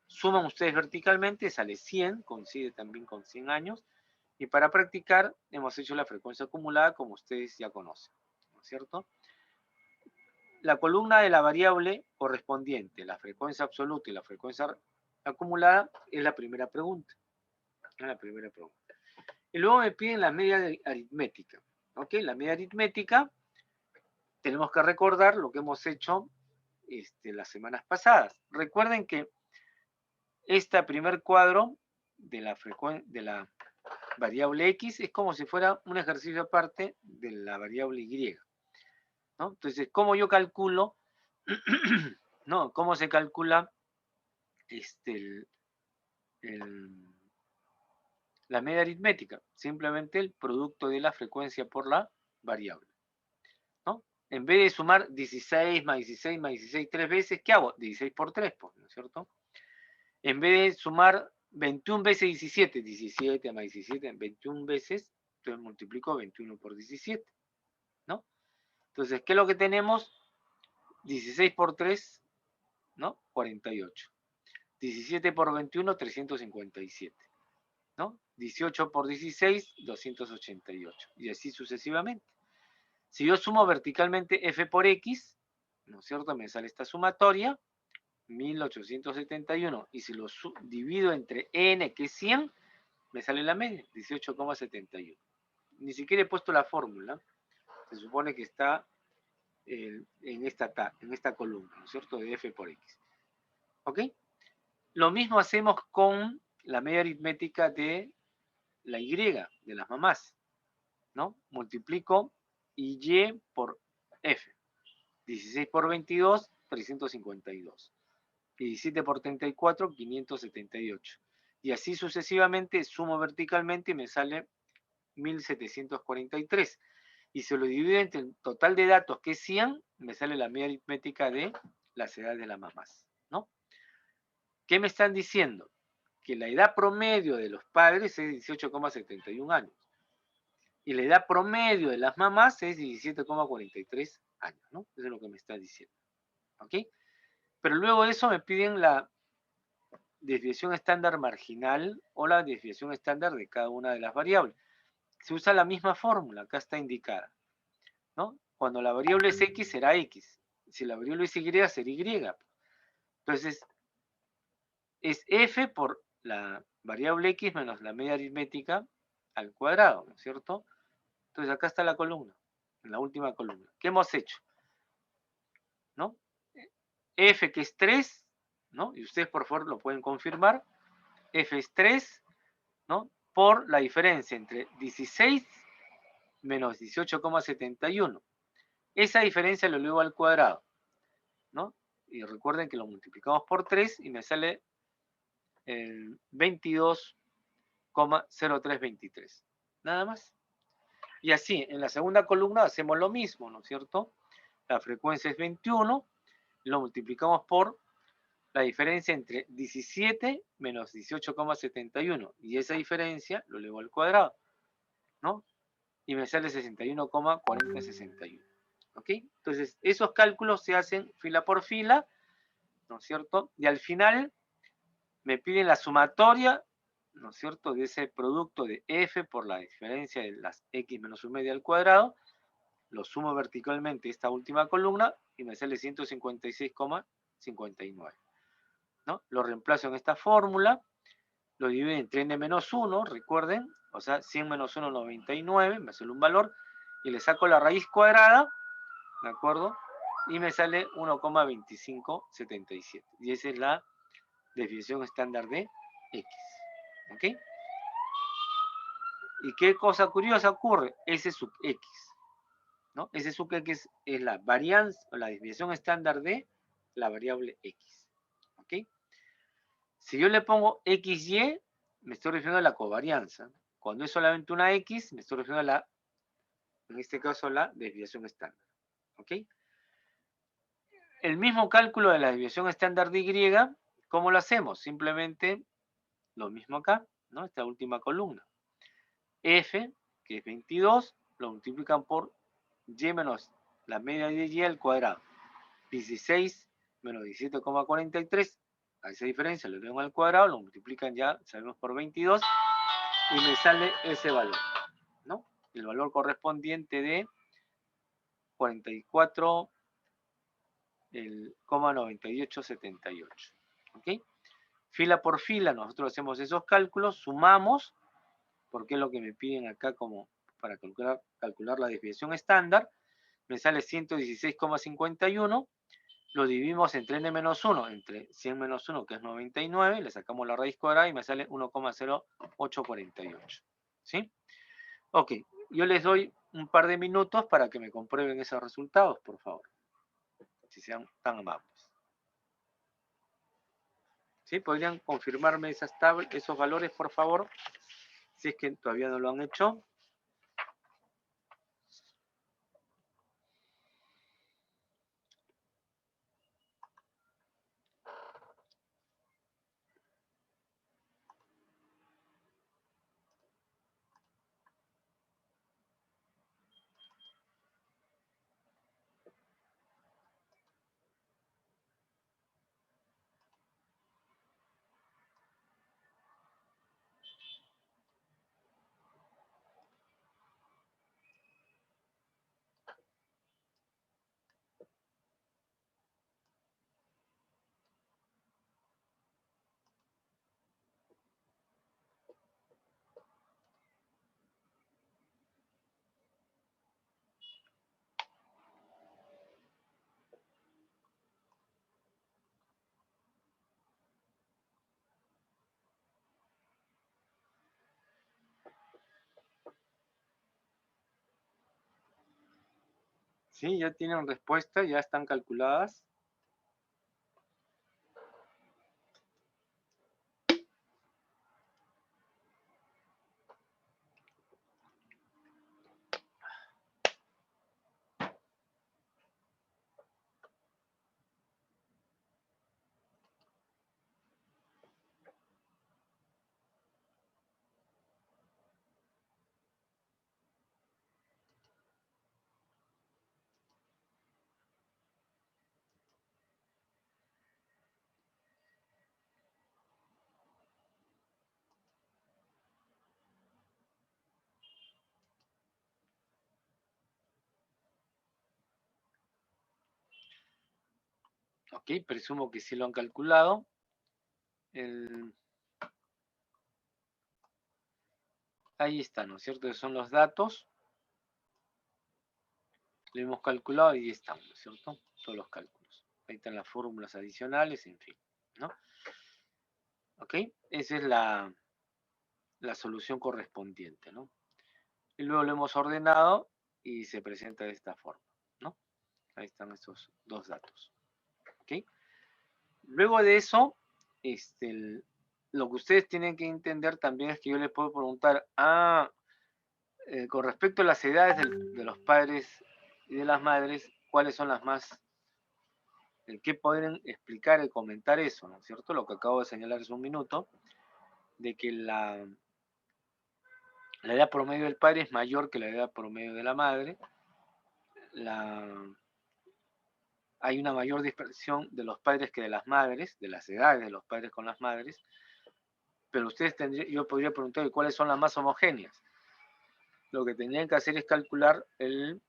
Suman ustedes verticalmente, sale 100, coincide también con 100 años. Y para practicar hemos hecho la frecuencia acumulada como ustedes ya conocen, ¿no es cierto? La columna de la variable correspondiente, la frecuencia absoluta y la frecuencia acumulada, es la primera pregunta. Es la primera pregunta. Y luego me piden la media aritmética. ¿Ok? La media aritmética, tenemos que recordar lo que hemos hecho las semanas pasadas. Recuerden que este primer cuadro de la variable X es como si fuera un ejercicio aparte de la variable Y. ¿No? Entonces, ¿cómo yo calculo? ¿No? ¿Cómo se calcula la media aritmética? Simplemente el producto de la frecuencia por la variable. ¿No? En vez de sumar 16 más 16 más 16 tres veces, ¿qué hago? 16 por 3, pues, ¿no es cierto? En vez de sumar 21 veces 17, 17 más 17, 21 veces, entonces multiplico 21 por 17, ¿no? Entonces, ¿qué es lo que tenemos? 16 por 3, ¿no? 48. 17 por 21, 357, ¿no? 18 por 16, 288. Y así sucesivamente. Si yo sumo verticalmente f por x, ¿no es cierto? Me sale esta sumatoria, 1871. Y si lo divido entre n, que es 100, me sale la media, 18,71. Ni siquiera he puesto la fórmula. Se supone que está en esta columna, ¿no es cierto? De f por x. ¿Ok? Lo mismo hacemos con la media aritmética de la Y, de las mamás, ¿no? Multiplico y por F. 16 por 22, 352. Y 17 por 34, 578. Y así sucesivamente sumo verticalmente y me sale 1743. Y se lo divido entre el total de datos, que es 100, me sale la media aritmética de las edades de las mamás, ¿no? ¿Qué me están diciendo? Que la edad promedio de los padres es 18,71 años. Y la edad promedio de las mamás es 17,43 años, ¿no? Eso es lo que me está diciendo, ¿ok? Pero luego de eso me piden la desviación estándar marginal o la desviación estándar de cada una de las variables. Se usa la misma fórmula, acá está indicada, ¿no? Cuando la variable es x, será x. Si la variable es y, será y. Entonces, es f por la variable x menos la media aritmética al cuadrado, ¿no es cierto? Entonces, acá está la columna, en la última columna. ¿Qué hemos hecho? ¿No? F, que es 3, ¿no? Y ustedes, por favor, lo pueden confirmar. F es 3, ¿no? Por la diferencia entre 16 menos 18,71. Esa diferencia lo elevo al cuadrado, ¿no? Y recuerden que lo multiplicamos por 3 y me sale el 22,0323. Nada más. Y así, en la segunda columna hacemos lo mismo, ¿no es cierto? La frecuencia es 21, lo multiplicamos por la diferencia entre 17 menos 18,71. Y esa diferencia lo elevo al cuadrado, ¿no? Y me sale 61,4061. ¿Ok? Entonces, esos cálculos se hacen fila por fila, ¿no es cierto? Y al final me piden la sumatoria, ¿no es cierto?, de ese producto de f por la diferencia de las x menos 1 media al cuadrado, lo sumo verticalmente esta última columna y me sale 156,59, ¿no? Lo reemplazo en esta fórmula, lo divido entre n menos 1, recuerden, o sea, 100 menos 1, 99, me sale un valor, y le saco la raíz cuadrada, ¿de acuerdo? Y me sale 1,2577. Y esa es la desviación estándar de x. ¿Ok? ¿Y qué cosa curiosa ocurre? S sub x, ¿no? S sub x es la varianza, o la desviación estándar de la variable x. ¿Ok? Si yo le pongo xy, me estoy refiriendo a la covarianza. Cuando es solamente una x, me estoy refiriendo a la, en este caso, la desviación estándar. ¿Ok? El mismo cálculo de la desviación estándar de y, ¿cómo lo hacemos? Simplemente lo mismo acá, ¿no? Esta última columna. F, que es 22, lo multiplican por y menos la media de y al cuadrado. 16 menos 17,43. A esa diferencia lo elevan al cuadrado, lo multiplican ya, sabemos, por 22 y me sale ese valor, ¿no? El valor correspondiente de 44,9878. ¿Ok? Fila por fila nosotros hacemos esos cálculos, sumamos, porque es lo que me piden acá como para calcular la desviación estándar, me sale 116,51, lo dividimos entre n menos 1, entre 100 menos 1, que es 99, le sacamos la raíz cuadrada y me sale 1,0848. ¿Sí? Ok, yo les doy un par de minutos para que me comprueben esos resultados, por favor, si sean tan amables. ¿Sí? ¿Podrían confirmarme esos valores, por favor? Si es que todavía no lo han hecho. Sí, ya tienen respuesta, ya están calculadas. Ok, presumo que sí lo han calculado. Ahí está, ¿no es cierto? Son los datos. Lo hemos calculado y ahí estamos, ¿no es cierto? Todos los cálculos. Ahí están las fórmulas adicionales, en fin, ¿no? Ok, esa es la solución correspondiente, ¿no? Y luego lo hemos ordenado y se presenta de esta forma, ¿no? Ahí están estos dos datos, ¿ok? Luego de eso, lo que ustedes tienen que entender también es que yo les puedo preguntar, con respecto a las edades de los padres y de las madres, ¿cuáles son las más, qué podrían explicar y comentar eso, ¿no es cierto? Lo que acabo de señalar hace un minuto, de que la edad promedio del padre es mayor que la edad promedio de la madre, hay una mayor dispersión de los padres que de las madres, de las edades de los padres con las madres, pero yo podría preguntar cuáles son las más homogéneas. Lo que tendrían que hacer es calcular el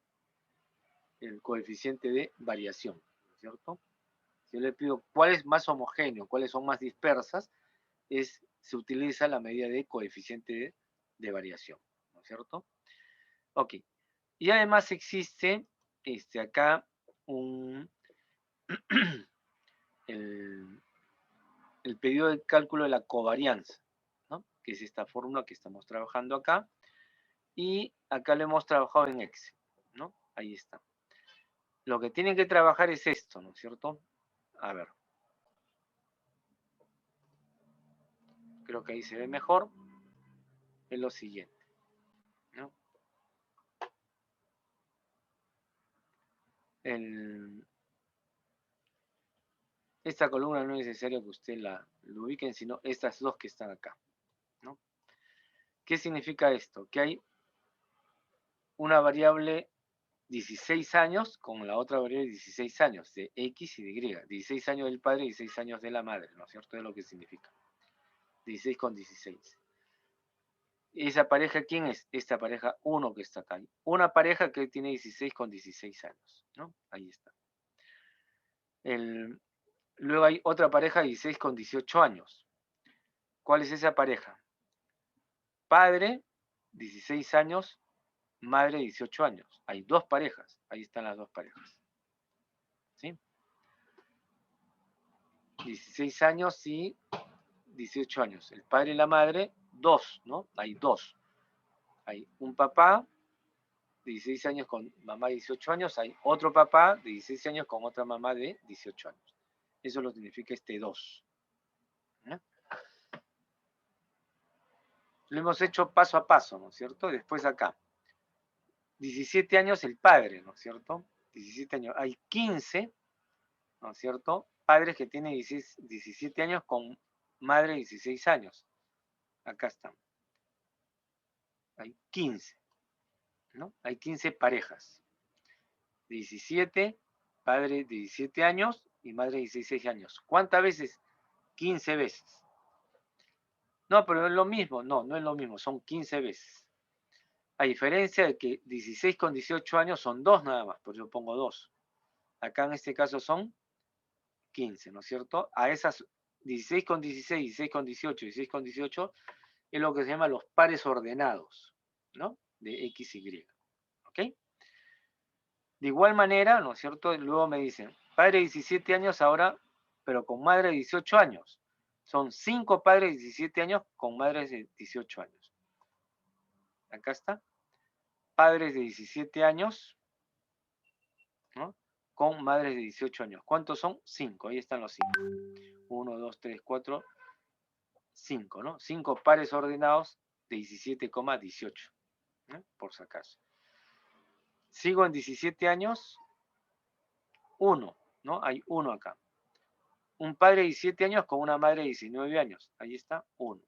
coeficiente de variación, ¿no es cierto? Si yo le pido cuál es más homogéneo, cuáles son más dispersas, se utiliza la medida de coeficiente de variación, ¿no es cierto? Ok. Y además existe acá el pedido de cálculo de la covarianza, ¿no? Que es esta fórmula que estamos trabajando acá. Y acá lo hemos trabajado en Excel, ¿no? Ahí está. Lo que tienen que trabajar es esto, ¿no es cierto? A ver. Creo que ahí se ve mejor. Es lo siguiente, ¿no? Esta columna no es necesario que usted lo ubiquen, sino estas dos que están acá, ¿no? ¿Qué significa esto? Que hay una variable 16 años con la otra variable 16 años, de X y de Y. 16 años del padre y 16 años de la madre, ¿no es cierto? Es lo que significa. 16 con 16. ¿Esa pareja quién es? Esta pareja 1 que está acá. Una pareja que tiene 16 con 16 años, ¿no? Ahí está. Luego hay otra pareja 16 con 18 años. ¿Cuál es esa pareja? Padre, 16 años, madre, 18 años. Hay dos parejas. Ahí están las dos parejas. ¿Sí? 16 años y 18 años. El padre y la madre, dos, ¿no? Hay dos. Hay un papá de 16 años con mamá de 18 años. Hay otro papá de 16 años con otra mamá de 18 años. Eso lo significa este 2. ¿No? Lo hemos hecho paso a paso, ¿no es cierto? Después acá. 17 años el padre, ¿no es cierto? 17 años. Hay 15, ¿no es cierto? Padres que tienen 17 años con madre de 16 años. Acá están. Hay 15, ¿no? Hay 15 parejas. 17, padre de 17 años y madre de 16 años. ¿Cuántas veces? 15 veces. No, pero es lo mismo. No, no es lo mismo. Son 15 veces. A diferencia de que 16 con 18 años son 2 nada más. Por eso pongo 2. Acá en este caso son 15, ¿no es cierto? A esas 16 con 16, 16 con 18, 16 con 18 es lo que se llama los pares ordenados, ¿no? De X, Y. ¿Ok? De igual manera, ¿no es cierto? Luego me dicen, padre de 17 años ahora, pero con madre de 18 años. Son 5 padres de 17 años con madres de 18 años. Acá está. Padres de 17 años, ¿no? Con madres de 18 años. ¿Cuántos son? 5. Ahí están los 5. 1, 2, 3, 4, 5, ¿no? 5 pares ordenados de 17,18, ¿no? Por si acaso. Sigo en 17 años, 1, ¿no? Hay 1 acá. Un padre de 17 años con una madre de 19 años. Ahí está, 1.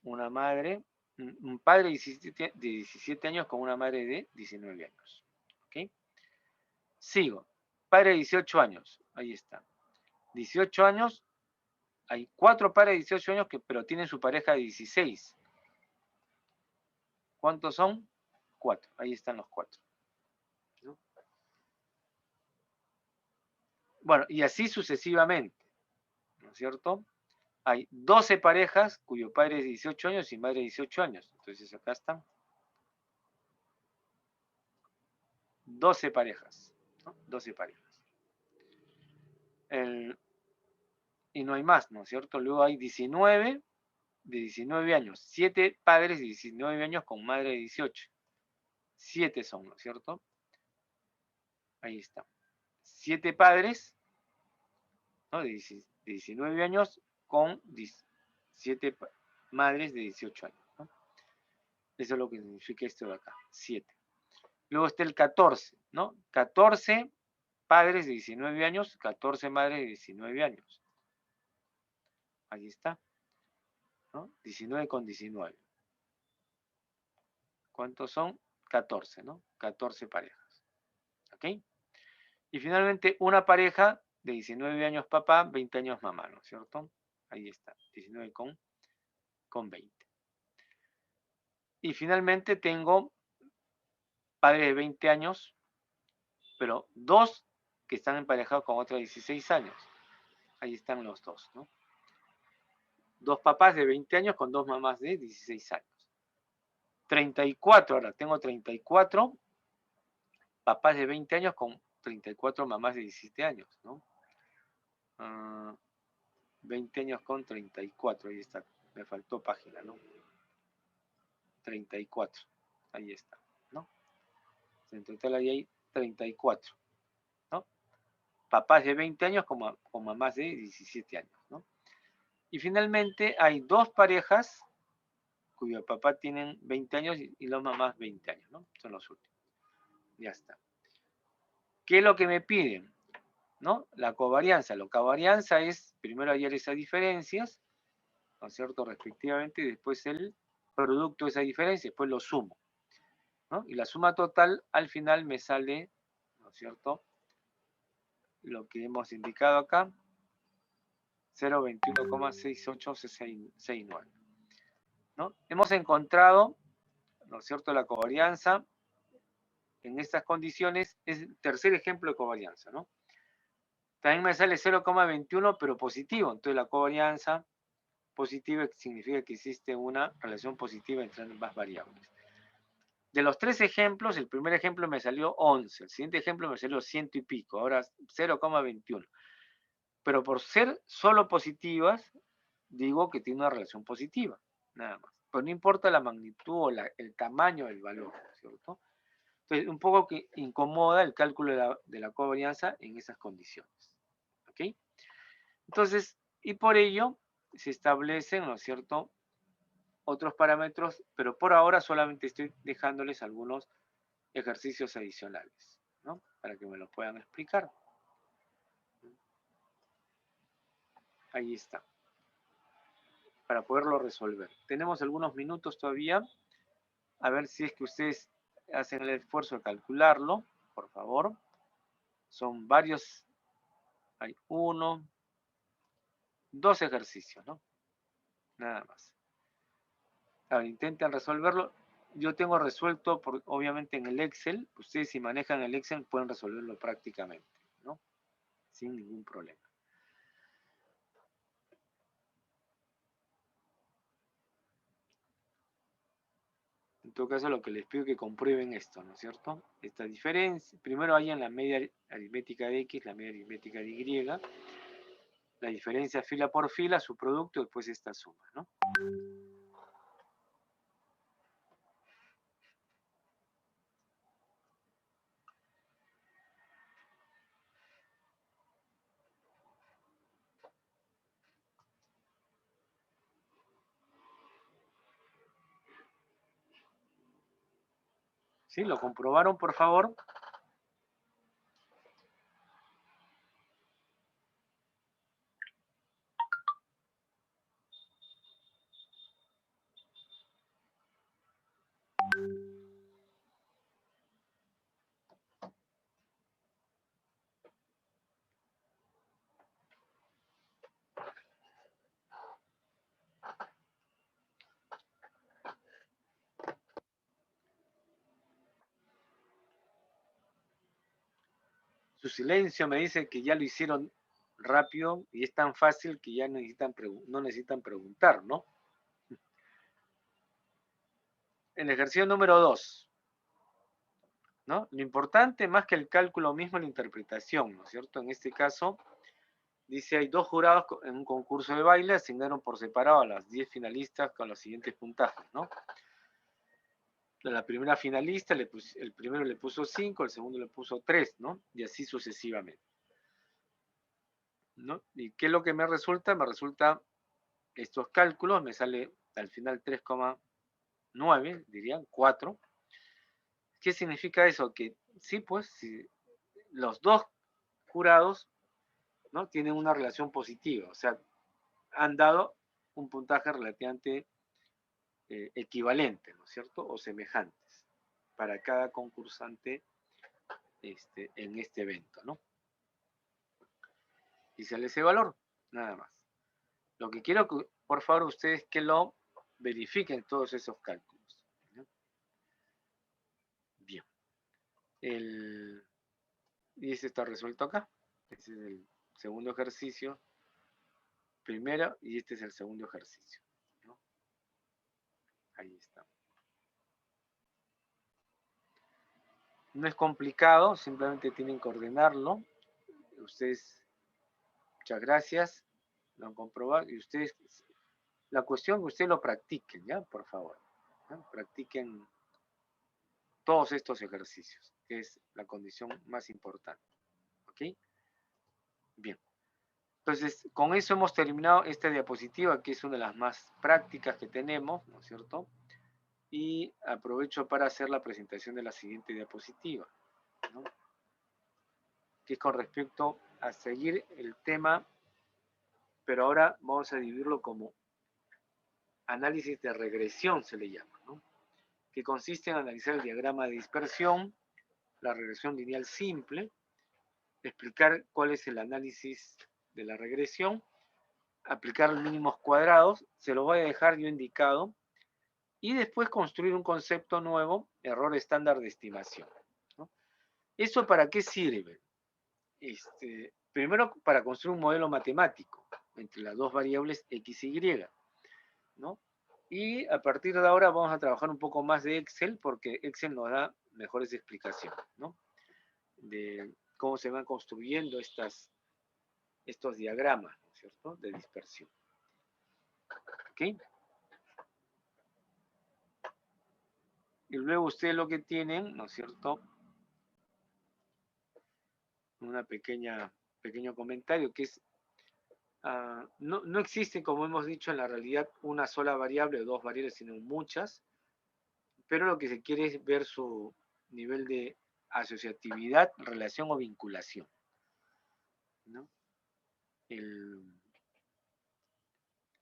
Una madre, un padre de 17 años con una madre de 19 años. ¿Ok? Sigo. Padre de 18 años. Ahí está. 18 años. Hay 4 padres de 18 años pero tienen su pareja de 16. ¿Cuántos son? 4. Ahí están los 4. ¿No? Bueno, y así sucesivamente, ¿no es cierto? Hay 12 parejas cuyo padre es 18 años y madre 18 años. Entonces acá están 12 parejas, ¿no? 12 parejas. Y no hay más, ¿no es cierto? Luego hay 19 de 19 años, 7 padres de 19 años con madre de 18. 7 son, ¿no es cierto? Ahí está. 7 padres, ¿no? De 19 años con 7 madres de 18 años, ¿no? Eso es lo que significa esto de acá, 7. Luego está el 14, ¿no? 14 padres de 19 años, 14 madres de 19 años. Ahí está, ¿no? 19 con 19. ¿Cuántos son? 14, ¿no? 14 parejas. ¿Ok? Y finalmente una pareja de 19 años papá, 20 años mamá, ¿no es cierto? Ahí está, 19 con 20. Y finalmente tengo padres de 20 años, pero 2 que están emparejados con otra de 16 años. Ahí están los 2, ¿no? 2 papás de 20 años con 2 mamás de 16 años. 34, ahora tengo 34 papás de 20 años con 34 mamás de 17 años, ¿no? 20 años con 34, ahí está, me faltó página, ¿no? 34, ahí está, ¿no? En total ahí hay 34, ¿no? Papás de 20 años con mamás de 17 años, ¿no? Y finalmente hay 2 parejas cuyo papá tienen 20 años y las mamás 20 años, ¿no? Son los últimos. Ya está. ¿Qué es lo que me piden? ¿No? La covarianza. La covarianza es primero hallar esas diferencias, ¿no es cierto? Respectivamente, y después el producto de esa diferencia, después lo sumo, ¿no? Y la suma total al final me sale, ¿no es cierto? Lo que hemos indicado acá, 0,21,6869, ¿no? Hemos encontrado, ¿no es cierto?, la covarianza en estas condiciones. Es el tercer ejemplo de covarianza, ¿no? También me sale 0,21 pero positivo, entonces la covarianza positiva significa que existe una relación positiva entre ambas variables. De los 3 ejemplos, el primer ejemplo me salió 11, el siguiente ejemplo me salió 100 y pico, ahora 0,21. Pero por ser solo positivas, digo que tiene una relación positiva, nada más. Pero no importa la magnitud o el tamaño del valor, ¿cierto? Entonces, un poco que incomoda el cálculo de la covarianza en esas condiciones. ¿Ok? Entonces, y por ello se establecen, ¿no es cierto?, otros parámetros, pero por ahora solamente estoy dejándoles algunos ejercicios adicionales, ¿no? Para que me lo puedan explicar. Ahí está. Para poderlo resolver. Tenemos algunos minutos todavía. A ver si es que ustedes hacen el esfuerzo de calcularlo, por favor. Son varios. Hay 1, 2 ejercicios, ¿no? Nada más. A ver, intenten resolverlo. Yo tengo resuelto, obviamente, en el Excel. Ustedes, si manejan el Excel, pueden resolverlo prácticamente, ¿no? Sin ningún problema. En todo caso, lo que les pido es que comprueben esto, ¿no es cierto? Esta diferencia. Primero hayan la media aritmética de X, la media aritmética de Y. La diferencia fila por fila, su producto, después esta suma, ¿no? ¿Sí? ¿Lo comprobaron, por favor? Su silencio me dice que ya lo hicieron rápido y es tan fácil que ya no necesitan preguntar, ¿no? El ejercicio número 2, ¿no? Lo importante más que el cálculo mismo es la interpretación, ¿no es cierto? En este caso, dice, hay 2 jurados en un concurso de baile, asignaron por separado a las 10 finalistas con los siguientes puntajes, ¿no? La primera finalista, el primero le puso 5, el segundo le puso 3, ¿no? Y así sucesivamente, ¿no? ¿Y qué es lo que me resulta? Me resulta estos cálculos, me sale al final 3,9, dirían, 4. ¿Qué significa eso? Que sí, pues, si los 2 jurados, ¿no?, tienen una relación positiva, o sea, han dado un puntaje relativamente equivalente, ¿no es cierto? O semejantes para cada concursante en este evento, ¿no? Y sale ese valor, nada más. Lo que quiero que, por favor, ustedes que lo verifiquen todos esos cálculos, ¿no? Bien. Y este está resuelto acá. Este es el segundo ejercicio, primero, y este es el segundo ejercicio, ¿no? Ahí está. No es complicado, simplemente tienen que ordenarlo. Ustedes, muchas gracias, lo han comprobado. Y ustedes, la cuestión que ustedes lo practiquen, ¿ya? Por favor, ¿no? Practiquen todos estos ejercicios, que es la condición más importante. ¿Ok? Bien. Entonces, con eso hemos terminado esta diapositiva, que es una de las más prácticas que tenemos, ¿no es cierto? Y aprovecho para hacer la presentación de la siguiente diapositiva, ¿no?, que es con respecto a seguir el tema, pero ahora vamos a dividirlo como análisis de regresión, se le llama, ¿no?, que consiste en analizar el diagrama de dispersión, la regresión lineal simple, explicar cuál es el análisis de la regresión, aplicar mínimos cuadrados, se lo voy a dejar yo indicado, y después construir un concepto nuevo, error estándar de estimación, ¿no? ¿Eso para qué sirve? Primero, para construir un modelo matemático entre las dos variables x y y, ¿no? Y a partir de ahora vamos a trabajar un poco más de Excel, porque Excel nos da mejores explicaciones, ¿no?, de cómo se van construyendo estos diagramas, ¿no es cierto?, de dispersión. ¿Ok? Y luego ustedes lo que tienen, ¿no es cierto?, una pequeño comentario que es, no existe, como hemos dicho, en la realidad una sola variable o dos variables, sino muchas, pero lo que se quiere es ver su nivel de asociatividad, relación o vinculación, ¿no?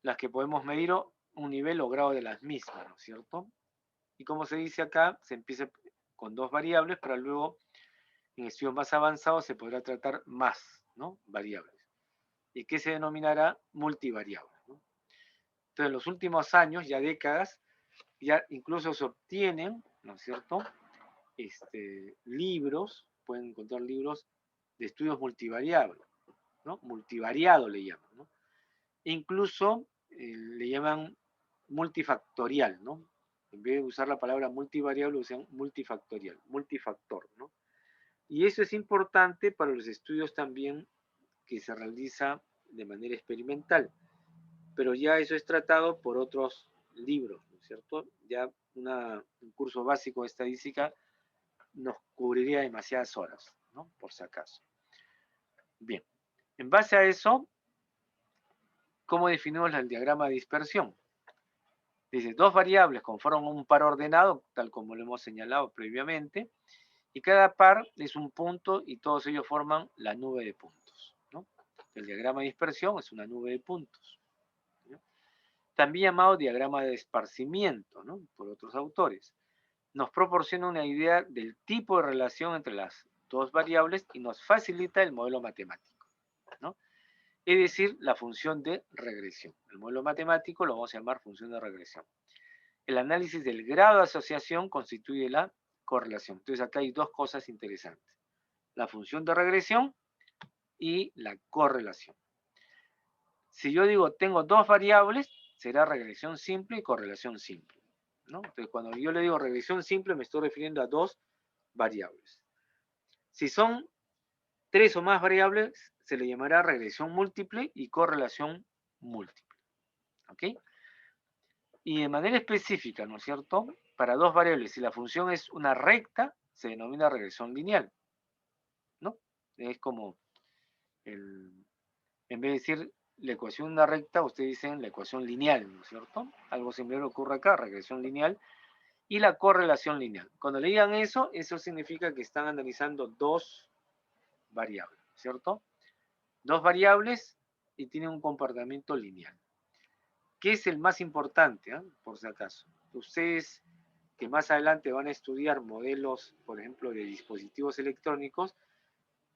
Las que podemos medir un nivel o grado de las mismas, ¿no es cierto? Y como se dice acá, se empieza con dos variables, para luego en estudios más avanzados se podrá tratar más, ¿no?, variables, y que se denominará multivariable, ¿no? Entonces, en los últimos años, ya décadas, ya incluso se obtienen, ¿no es cierto?, libros, pueden encontrar libros de estudios multivariables, ¿no?, multivariado le llaman, ¿no? E incluso le llaman multifactorial, ¿no? En vez de usar la palabra multivariable, usan multifactorial, multifactor, ¿no? Y eso es importante para los estudios también que se realiza de manera experimental, pero ya eso es tratado por otros libros, ¿no es cierto? Ya un curso básico de estadística nos cubriría demasiadas horas, ¿no?, por si acaso. Bien, en base a eso, ¿cómo definimos el diagrama de dispersión? Dice, dos variables conforman un par ordenado, tal como lo hemos señalado previamente, y cada par es un punto y todos ellos forman la nube de puntos, ¿no? El diagrama de dispersión es una nube de puntos, ¿no?, también llamado diagrama de esparcimiento, ¿no?, por otros autores. Nos proporciona una idea del tipo de relación entre las dos variables y nos facilita el modelo matemático, ¿no?, es decir, la función de regresión. El modelo matemático lo vamos a llamar función de regresión. El análisis del grado de asociación constituye la correlación. Entonces acá hay dos cosas interesantes. la función de regresión y la correlación. Si yo digo tengo dos variables, será regresión simple y correlación simple, ¿no? Entonces, cuando yo le digo regresión simple, me estoy refiriendo a dos variables. Si son tres o más variables, se le llamará regresión múltiple y correlación múltiple. ¿Ok? Y de manera específica, ¿no es cierto? Para dos variables, si la función es una recta, se denomina regresión lineal, ¿no? Es como, en vez de decir la ecuación de una recta, ustedes dicen la ecuación lineal, ¿no es cierto? Algo similar ocurre acá, regresión lineal, y la correlación lineal. Cuando le digan eso, eso significa que están analizando dos variables, ¿cierto? Dos variables y tienen un comportamiento lineal. ¿Qué es el más importante, por si acaso? Ustedes que más adelante van a estudiar modelos, por ejemplo, de dispositivos electrónicos,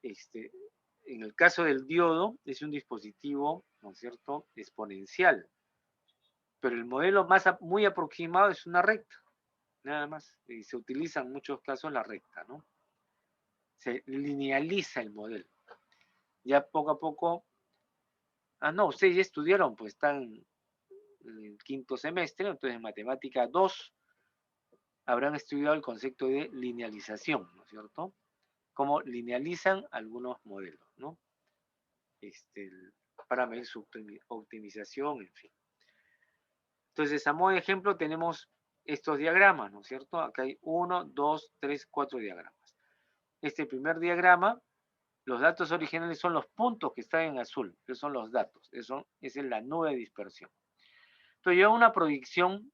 en el caso del diodo es un dispositivo, ¿no es cierto?, exponencial. Pero el modelo muy aproximado es una recta, nada más. Y se utiliza en muchos casos la recta, ¿no? Se linealiza el modelo. Ya poco a poco... no, ustedes ya estudiaron, pues están en el quinto semestre, entonces en matemática 2 habrán estudiado el concepto de linealización, ¿no es cierto? Cómo linealizan algunos modelos, ¿no? Para medir su optimización, en fin. Entonces, a modo de ejemplo, tenemos estos diagramas, ¿no es cierto? Acá hay 1, 2, 3, 4 diagramas. Este primer diagrama, los datos originales son los puntos que están en azul, que son los datos, esa es la nube de dispersión. Entonces, yo hago una proyección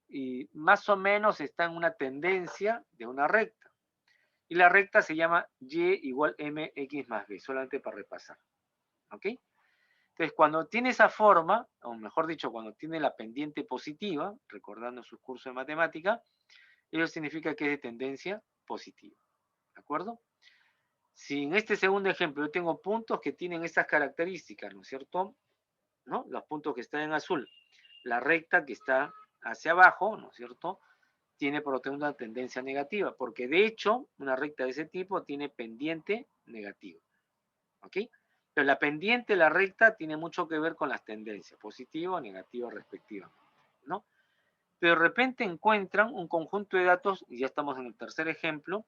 y más o menos está en una tendencia de una recta. Y la recta se llama y igual mx más b, solamente para repasar. ¿Ok? Entonces, cuando tiene esa forma, o mejor dicho, cuando tiene la pendiente positiva, recordando sus cursos de matemática, ello significa que es de tendencia positiva. ¿De acuerdo? Si en este segundo ejemplo yo tengo puntos que tienen estas características, ¿no es cierto? ¿No? Los puntos que están en azul. La recta que está hacia abajo, ¿no es cierto?, tiene por lo tanto una tendencia negativa, porque de hecho una recta de ese tipo tiene pendiente negativa. ¿Ok? Pero la pendiente, la recta, tiene mucho que ver con las tendencias, positiva o negativa respectivamente, ¿no? Pero de repente encuentran un conjunto de datos, y ya estamos en el tercer ejemplo,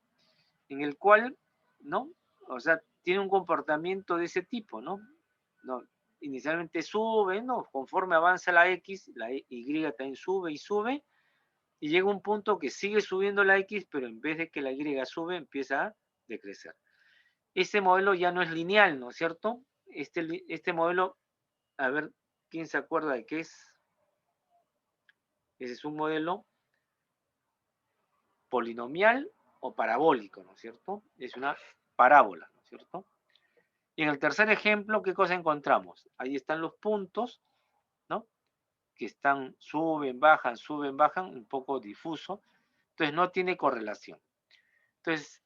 en el cual, ¿no? O sea, tiene un comportamiento de ese tipo, ¿no? ¿No? Inicialmente sube, ¿no? Conforme avanza la X, la Y también sube y sube, y llega un punto que sigue subiendo la X, pero en vez de que la Y sube, empieza a decrecer. Este modelo ya no es lineal, ¿no es cierto? Este modelo, a ver, ¿quién se acuerda de qué es? Ese es un modelo polinomial o parabólico, ¿no es cierto? Es una parábola, ¿no es cierto? Y en el tercer ejemplo, ¿qué cosa encontramos? Ahí están los puntos, ¿no? Que están, suben, bajan, un poco difuso. Entonces no tiene correlación. Entonces,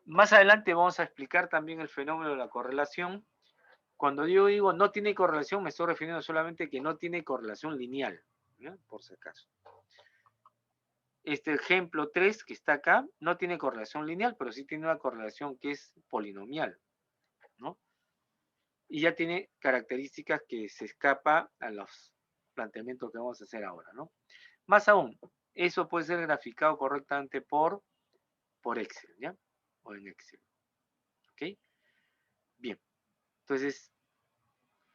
más adelante vamos a explicar también el fenómeno de la correlación. Cuando yo digo no tiene correlación, me estoy refiriendo solamente que no tiene correlación lineal, ¿ya? Por si acaso. Este ejemplo 3 que está acá no tiene correlación lineal, pero sí tiene una correlación que es polinomial, ¿no? Y ya tiene características que se escapa a los planteamientos que vamos a hacer ahora, ¿no? Más aún, eso puede ser graficado correctamente por Excel, ¿ya? O en Excel, ¿ok? Bien, entonces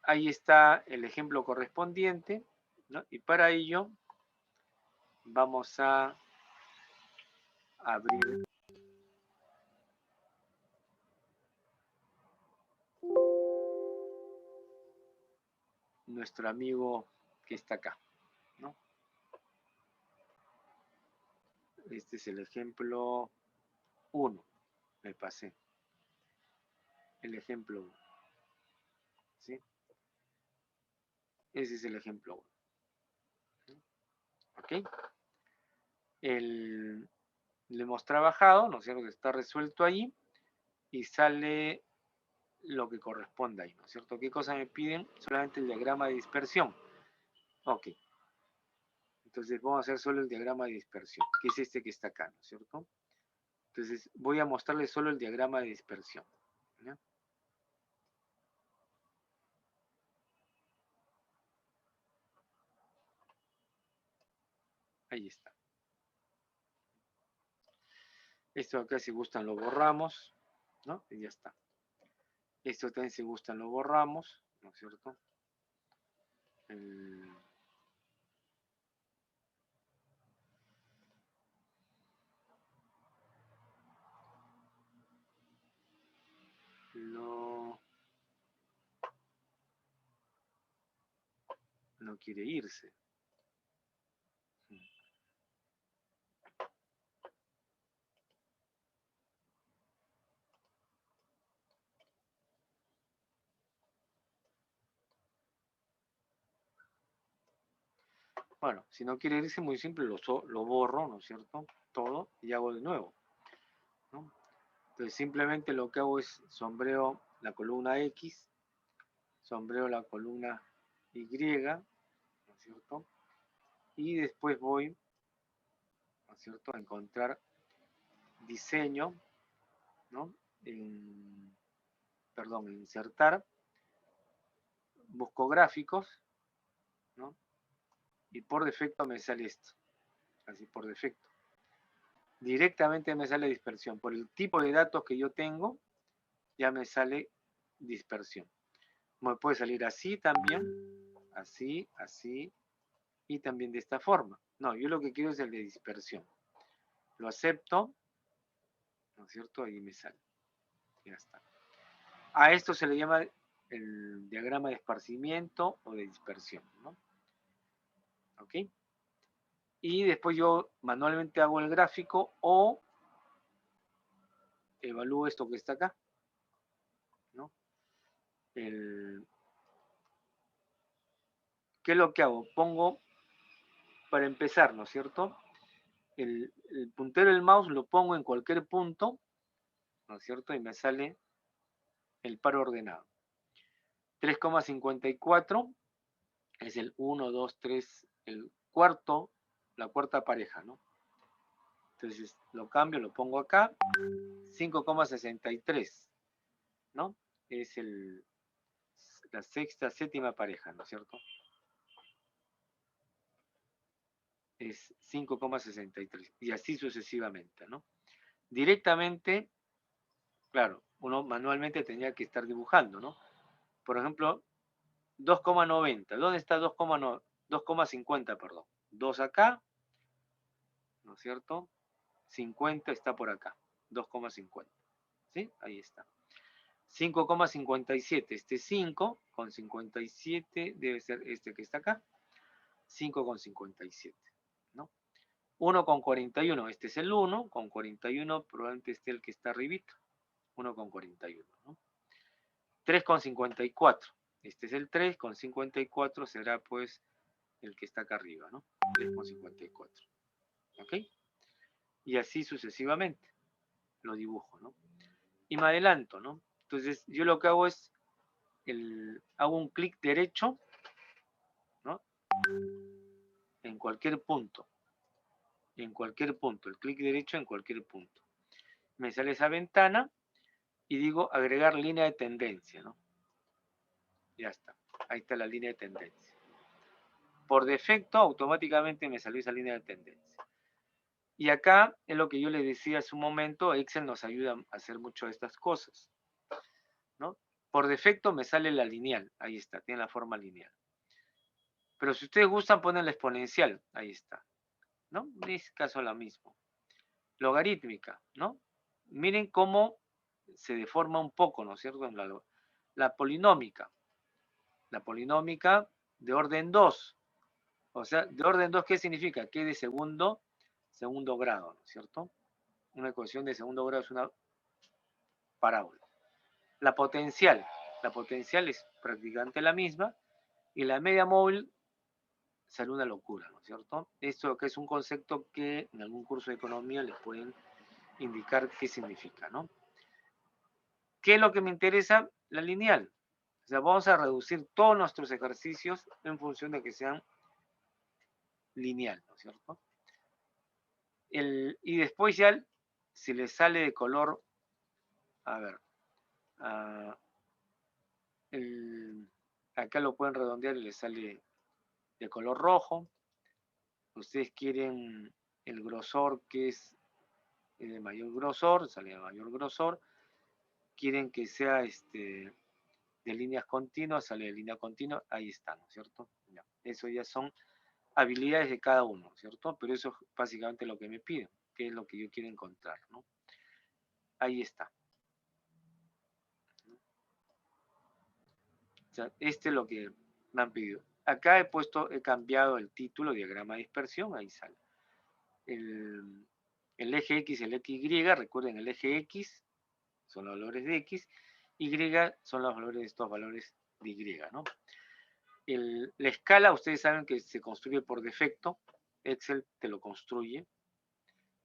ahí está el ejemplo correspondiente, ¿no? Y para ello vamos a abrir nuestro amigo que está acá, ¿no? Este es el ejemplo 1, me pasé. El ejemplo 1, ¿sí? Ese es el ejemplo 1. ¿Ok? Lo hemos trabajado, ¿no es cierto? Está resuelto ahí y sale lo que corresponde ahí, ¿no es cierto? ¿Qué cosa me piden? Solamente el diagrama de dispersión. Ok. Entonces vamos a hacer solo el diagrama de dispersión, que es este que está acá, ¿no es cierto? Entonces voy a mostrarles solo el diagrama de dispersión, ¿ya? Ahí está. Esto acá si gustan lo borramos, ¿no? Y ya está. Esto también si gustan lo borramos, ¿no es cierto? No quiere irse. Bueno, si no quiere irse, muy simple, lo borro, ¿no es cierto? Todo y hago de nuevo, ¿no? Entonces simplemente lo que hago es sombreo la columna X, sombreo la columna Y, ¿no es cierto? Y después voy, ¿no es cierto?, a encontrar diseño, ¿no? Perdón, insertar, busco gráficos, ¿no? Y por defecto me sale esto, así por defecto. Directamente me sale dispersión. Por el tipo de datos que yo tengo, ya me sale dispersión. Me puede salir así también, así, así, y también de esta forma. No, yo lo que quiero es el de dispersión. Lo acepto, ¿no es cierto? Ahí me sale. Ya está. A esto se le llama el diagrama de esparcimiento o de dispersión, ¿no? ¿Ok? Y después yo manualmente hago el gráfico o evalúo esto que está acá, ¿no? ¿Qué es lo que hago? Pongo, para empezar, ¿no es cierto? El puntero del mouse lo pongo en cualquier punto, ¿no es cierto? Y me sale el par ordenado. 3,54 es el 1, 2, 3, el cuarto, la cuarta pareja, ¿no? Entonces lo cambio, lo pongo acá. 5,63, ¿no? Es la sexta, séptima pareja, ¿no es cierto? Es 5,63 y así sucesivamente, ¿no? Directamente, claro, uno manualmente tenía que estar dibujando, ¿no? Por ejemplo, 2,90. ¿Dónde está 2,50, perdón? 2 acá, ¿no es cierto? 50 está por acá, 2,50. ¿Sí? Ahí está. 5,57. Este 5,57 debe ser este que está acá. 5,57, ¿no? 1,41. Este es el 1,41, probablemente esté el que está arribita. 1,41, ¿no? 3,54. Este es el 3,54, será pues el que está acá arriba, ¿no? 3,54. ¿Ok? Y así sucesivamente lo dibujo, ¿no? Y me adelanto, ¿no? Entonces yo lo que hago es, hago un clic derecho, ¿no? En cualquier punto. En cualquier punto. El clic derecho en cualquier punto. Me sale esa ventana y digo agregar línea de tendencia, ¿no? Ya está. Ahí está la línea de tendencia. Por defecto, automáticamente me salió esa línea de tendencia. Y acá es lo que yo les decía hace un momento, Excel nos ayuda a hacer mucho de estas cosas, ¿no? Por defecto me sale la lineal, ahí está, tiene la forma lineal. Pero si ustedes gustan, ponen la exponencial, ahí está, ¿no? En este caso la misma. Logarítmica, ¿no? Miren cómo se deforma un poco, ¿no es cierto? La polinómica de orden 2. O sea, de orden 2, ¿qué significa? Que es de segundo grado, ¿no es cierto? Una ecuación de segundo grado es una parábola. La potencial es prácticamente la misma, y la media móvil sale una locura, ¿no es cierto? Esto que es un concepto que en algún curso de economía les pueden indicar qué significa, ¿no? ¿Qué es lo que me interesa? La lineal. O sea, vamos a reducir todos nuestros ejercicios en función de que sean lineal, ¿no es cierto? Y después ya si le sale de color, a ver, ah, acá lo pueden redondear y le sale de color rojo. Ustedes quieren el grosor que es de mayor grosor, sale de mayor grosor. Quieren que sea de líneas continuas, sale de línea continua, ahí está, ¿no es cierto? Ya. Eso ya son habilidades de cada uno, ¿cierto? Pero eso es básicamente lo que me piden, que es lo que yo quiero encontrar, ¿no? Ahí está. O sea, es lo que me han pedido. Acá he cambiado el título, diagrama de dispersión, ahí sale. El eje X y el eje Y, recuerden, el eje X son los valores de X, Y son los valores de estos valores de Y, ¿no? La escala, ustedes saben que se construye por defecto, Excel te lo construye,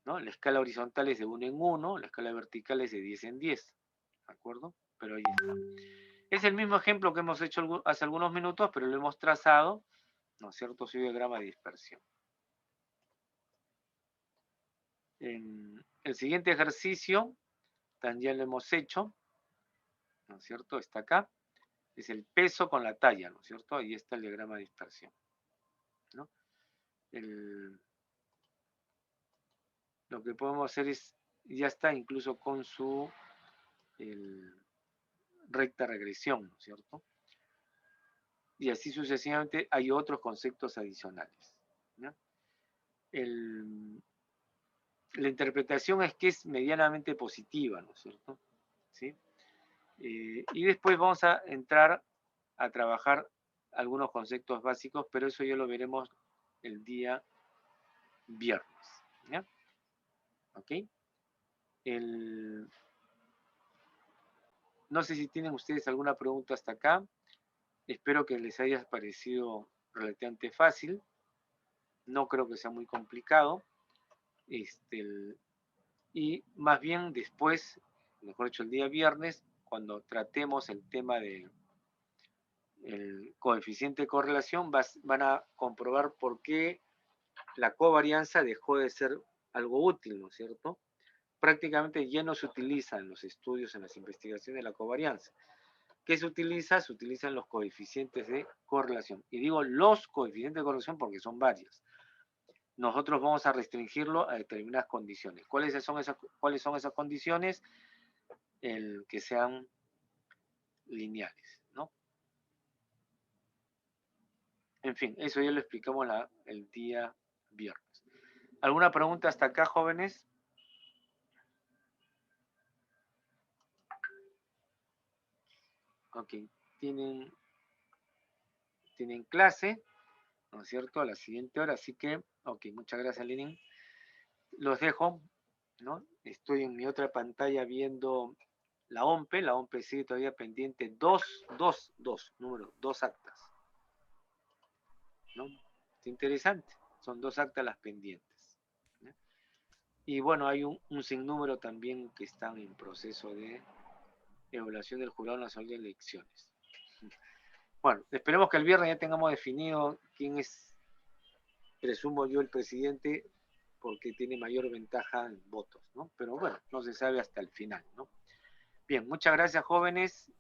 ¿no? La escala horizontal es de 1 en 1, la escala vertical es de 10 en 10, ¿de acuerdo? Pero ahí está. Es el mismo ejemplo que hemos hecho hace algunos minutos, pero lo hemos trazado, ¿no es cierto? Su diagrama de dispersión. En el siguiente ejercicio, también lo hemos hecho, ¿no es cierto? Está acá. Es el peso con la talla, ¿no es cierto? Ahí está el diagrama de dispersión, ¿no? Lo que podemos hacer es, ya está incluso con su recta regresión, ¿no es cierto? Y así sucesivamente hay otros conceptos adicionales, ¿no? La interpretación es que es medianamente positiva, ¿no es cierto? ¿Sí? Y después vamos a entrar a trabajar algunos conceptos básicos, pero eso ya lo veremos el día viernes, ¿ya? ¿Ok? No sé si tienen ustedes alguna pregunta hasta acá. Espero que les haya parecido relativamente fácil. No creo que sea muy complicado. Y más bien después, mejor dicho, el día viernes, cuando tratemos el tema del coeficiente de correlación, van a comprobar por qué la covarianza dejó de ser algo útil, ¿no es cierto? Prácticamente ya no se utiliza en los estudios, en las investigaciones de la covarianza. ¿Qué se utiliza? Se utilizan los coeficientes de correlación. Y digo los coeficientes de correlación porque son varios. Nosotros vamos a restringirlo a determinadas condiciones. ¿Cuáles son esas condiciones? El que sean lineales, ¿no? En fin, eso ya lo explicamos el día viernes. ¿Alguna pregunta hasta acá, jóvenes? Ok, tienen clase, ¿no es cierto?, a la siguiente hora, así que, ok, muchas gracias, Lenin. Los dejo, ¿no? Estoy en mi otra pantalla viendo la OMPE sigue todavía pendiente dos actas, ¿no? Es interesante, son 2 actas las pendientes, ¿no? Y bueno, hay un sinnúmero también que están en proceso de evaluación del Jurado Nacional de Elecciones. Bueno, esperemos que el viernes ya tengamos definido quién es, presumo yo, el presidente, porque tiene mayor ventaja en votos, ¿no? Pero bueno, no se sabe hasta el final, ¿no? Bien, muchas gracias, jóvenes.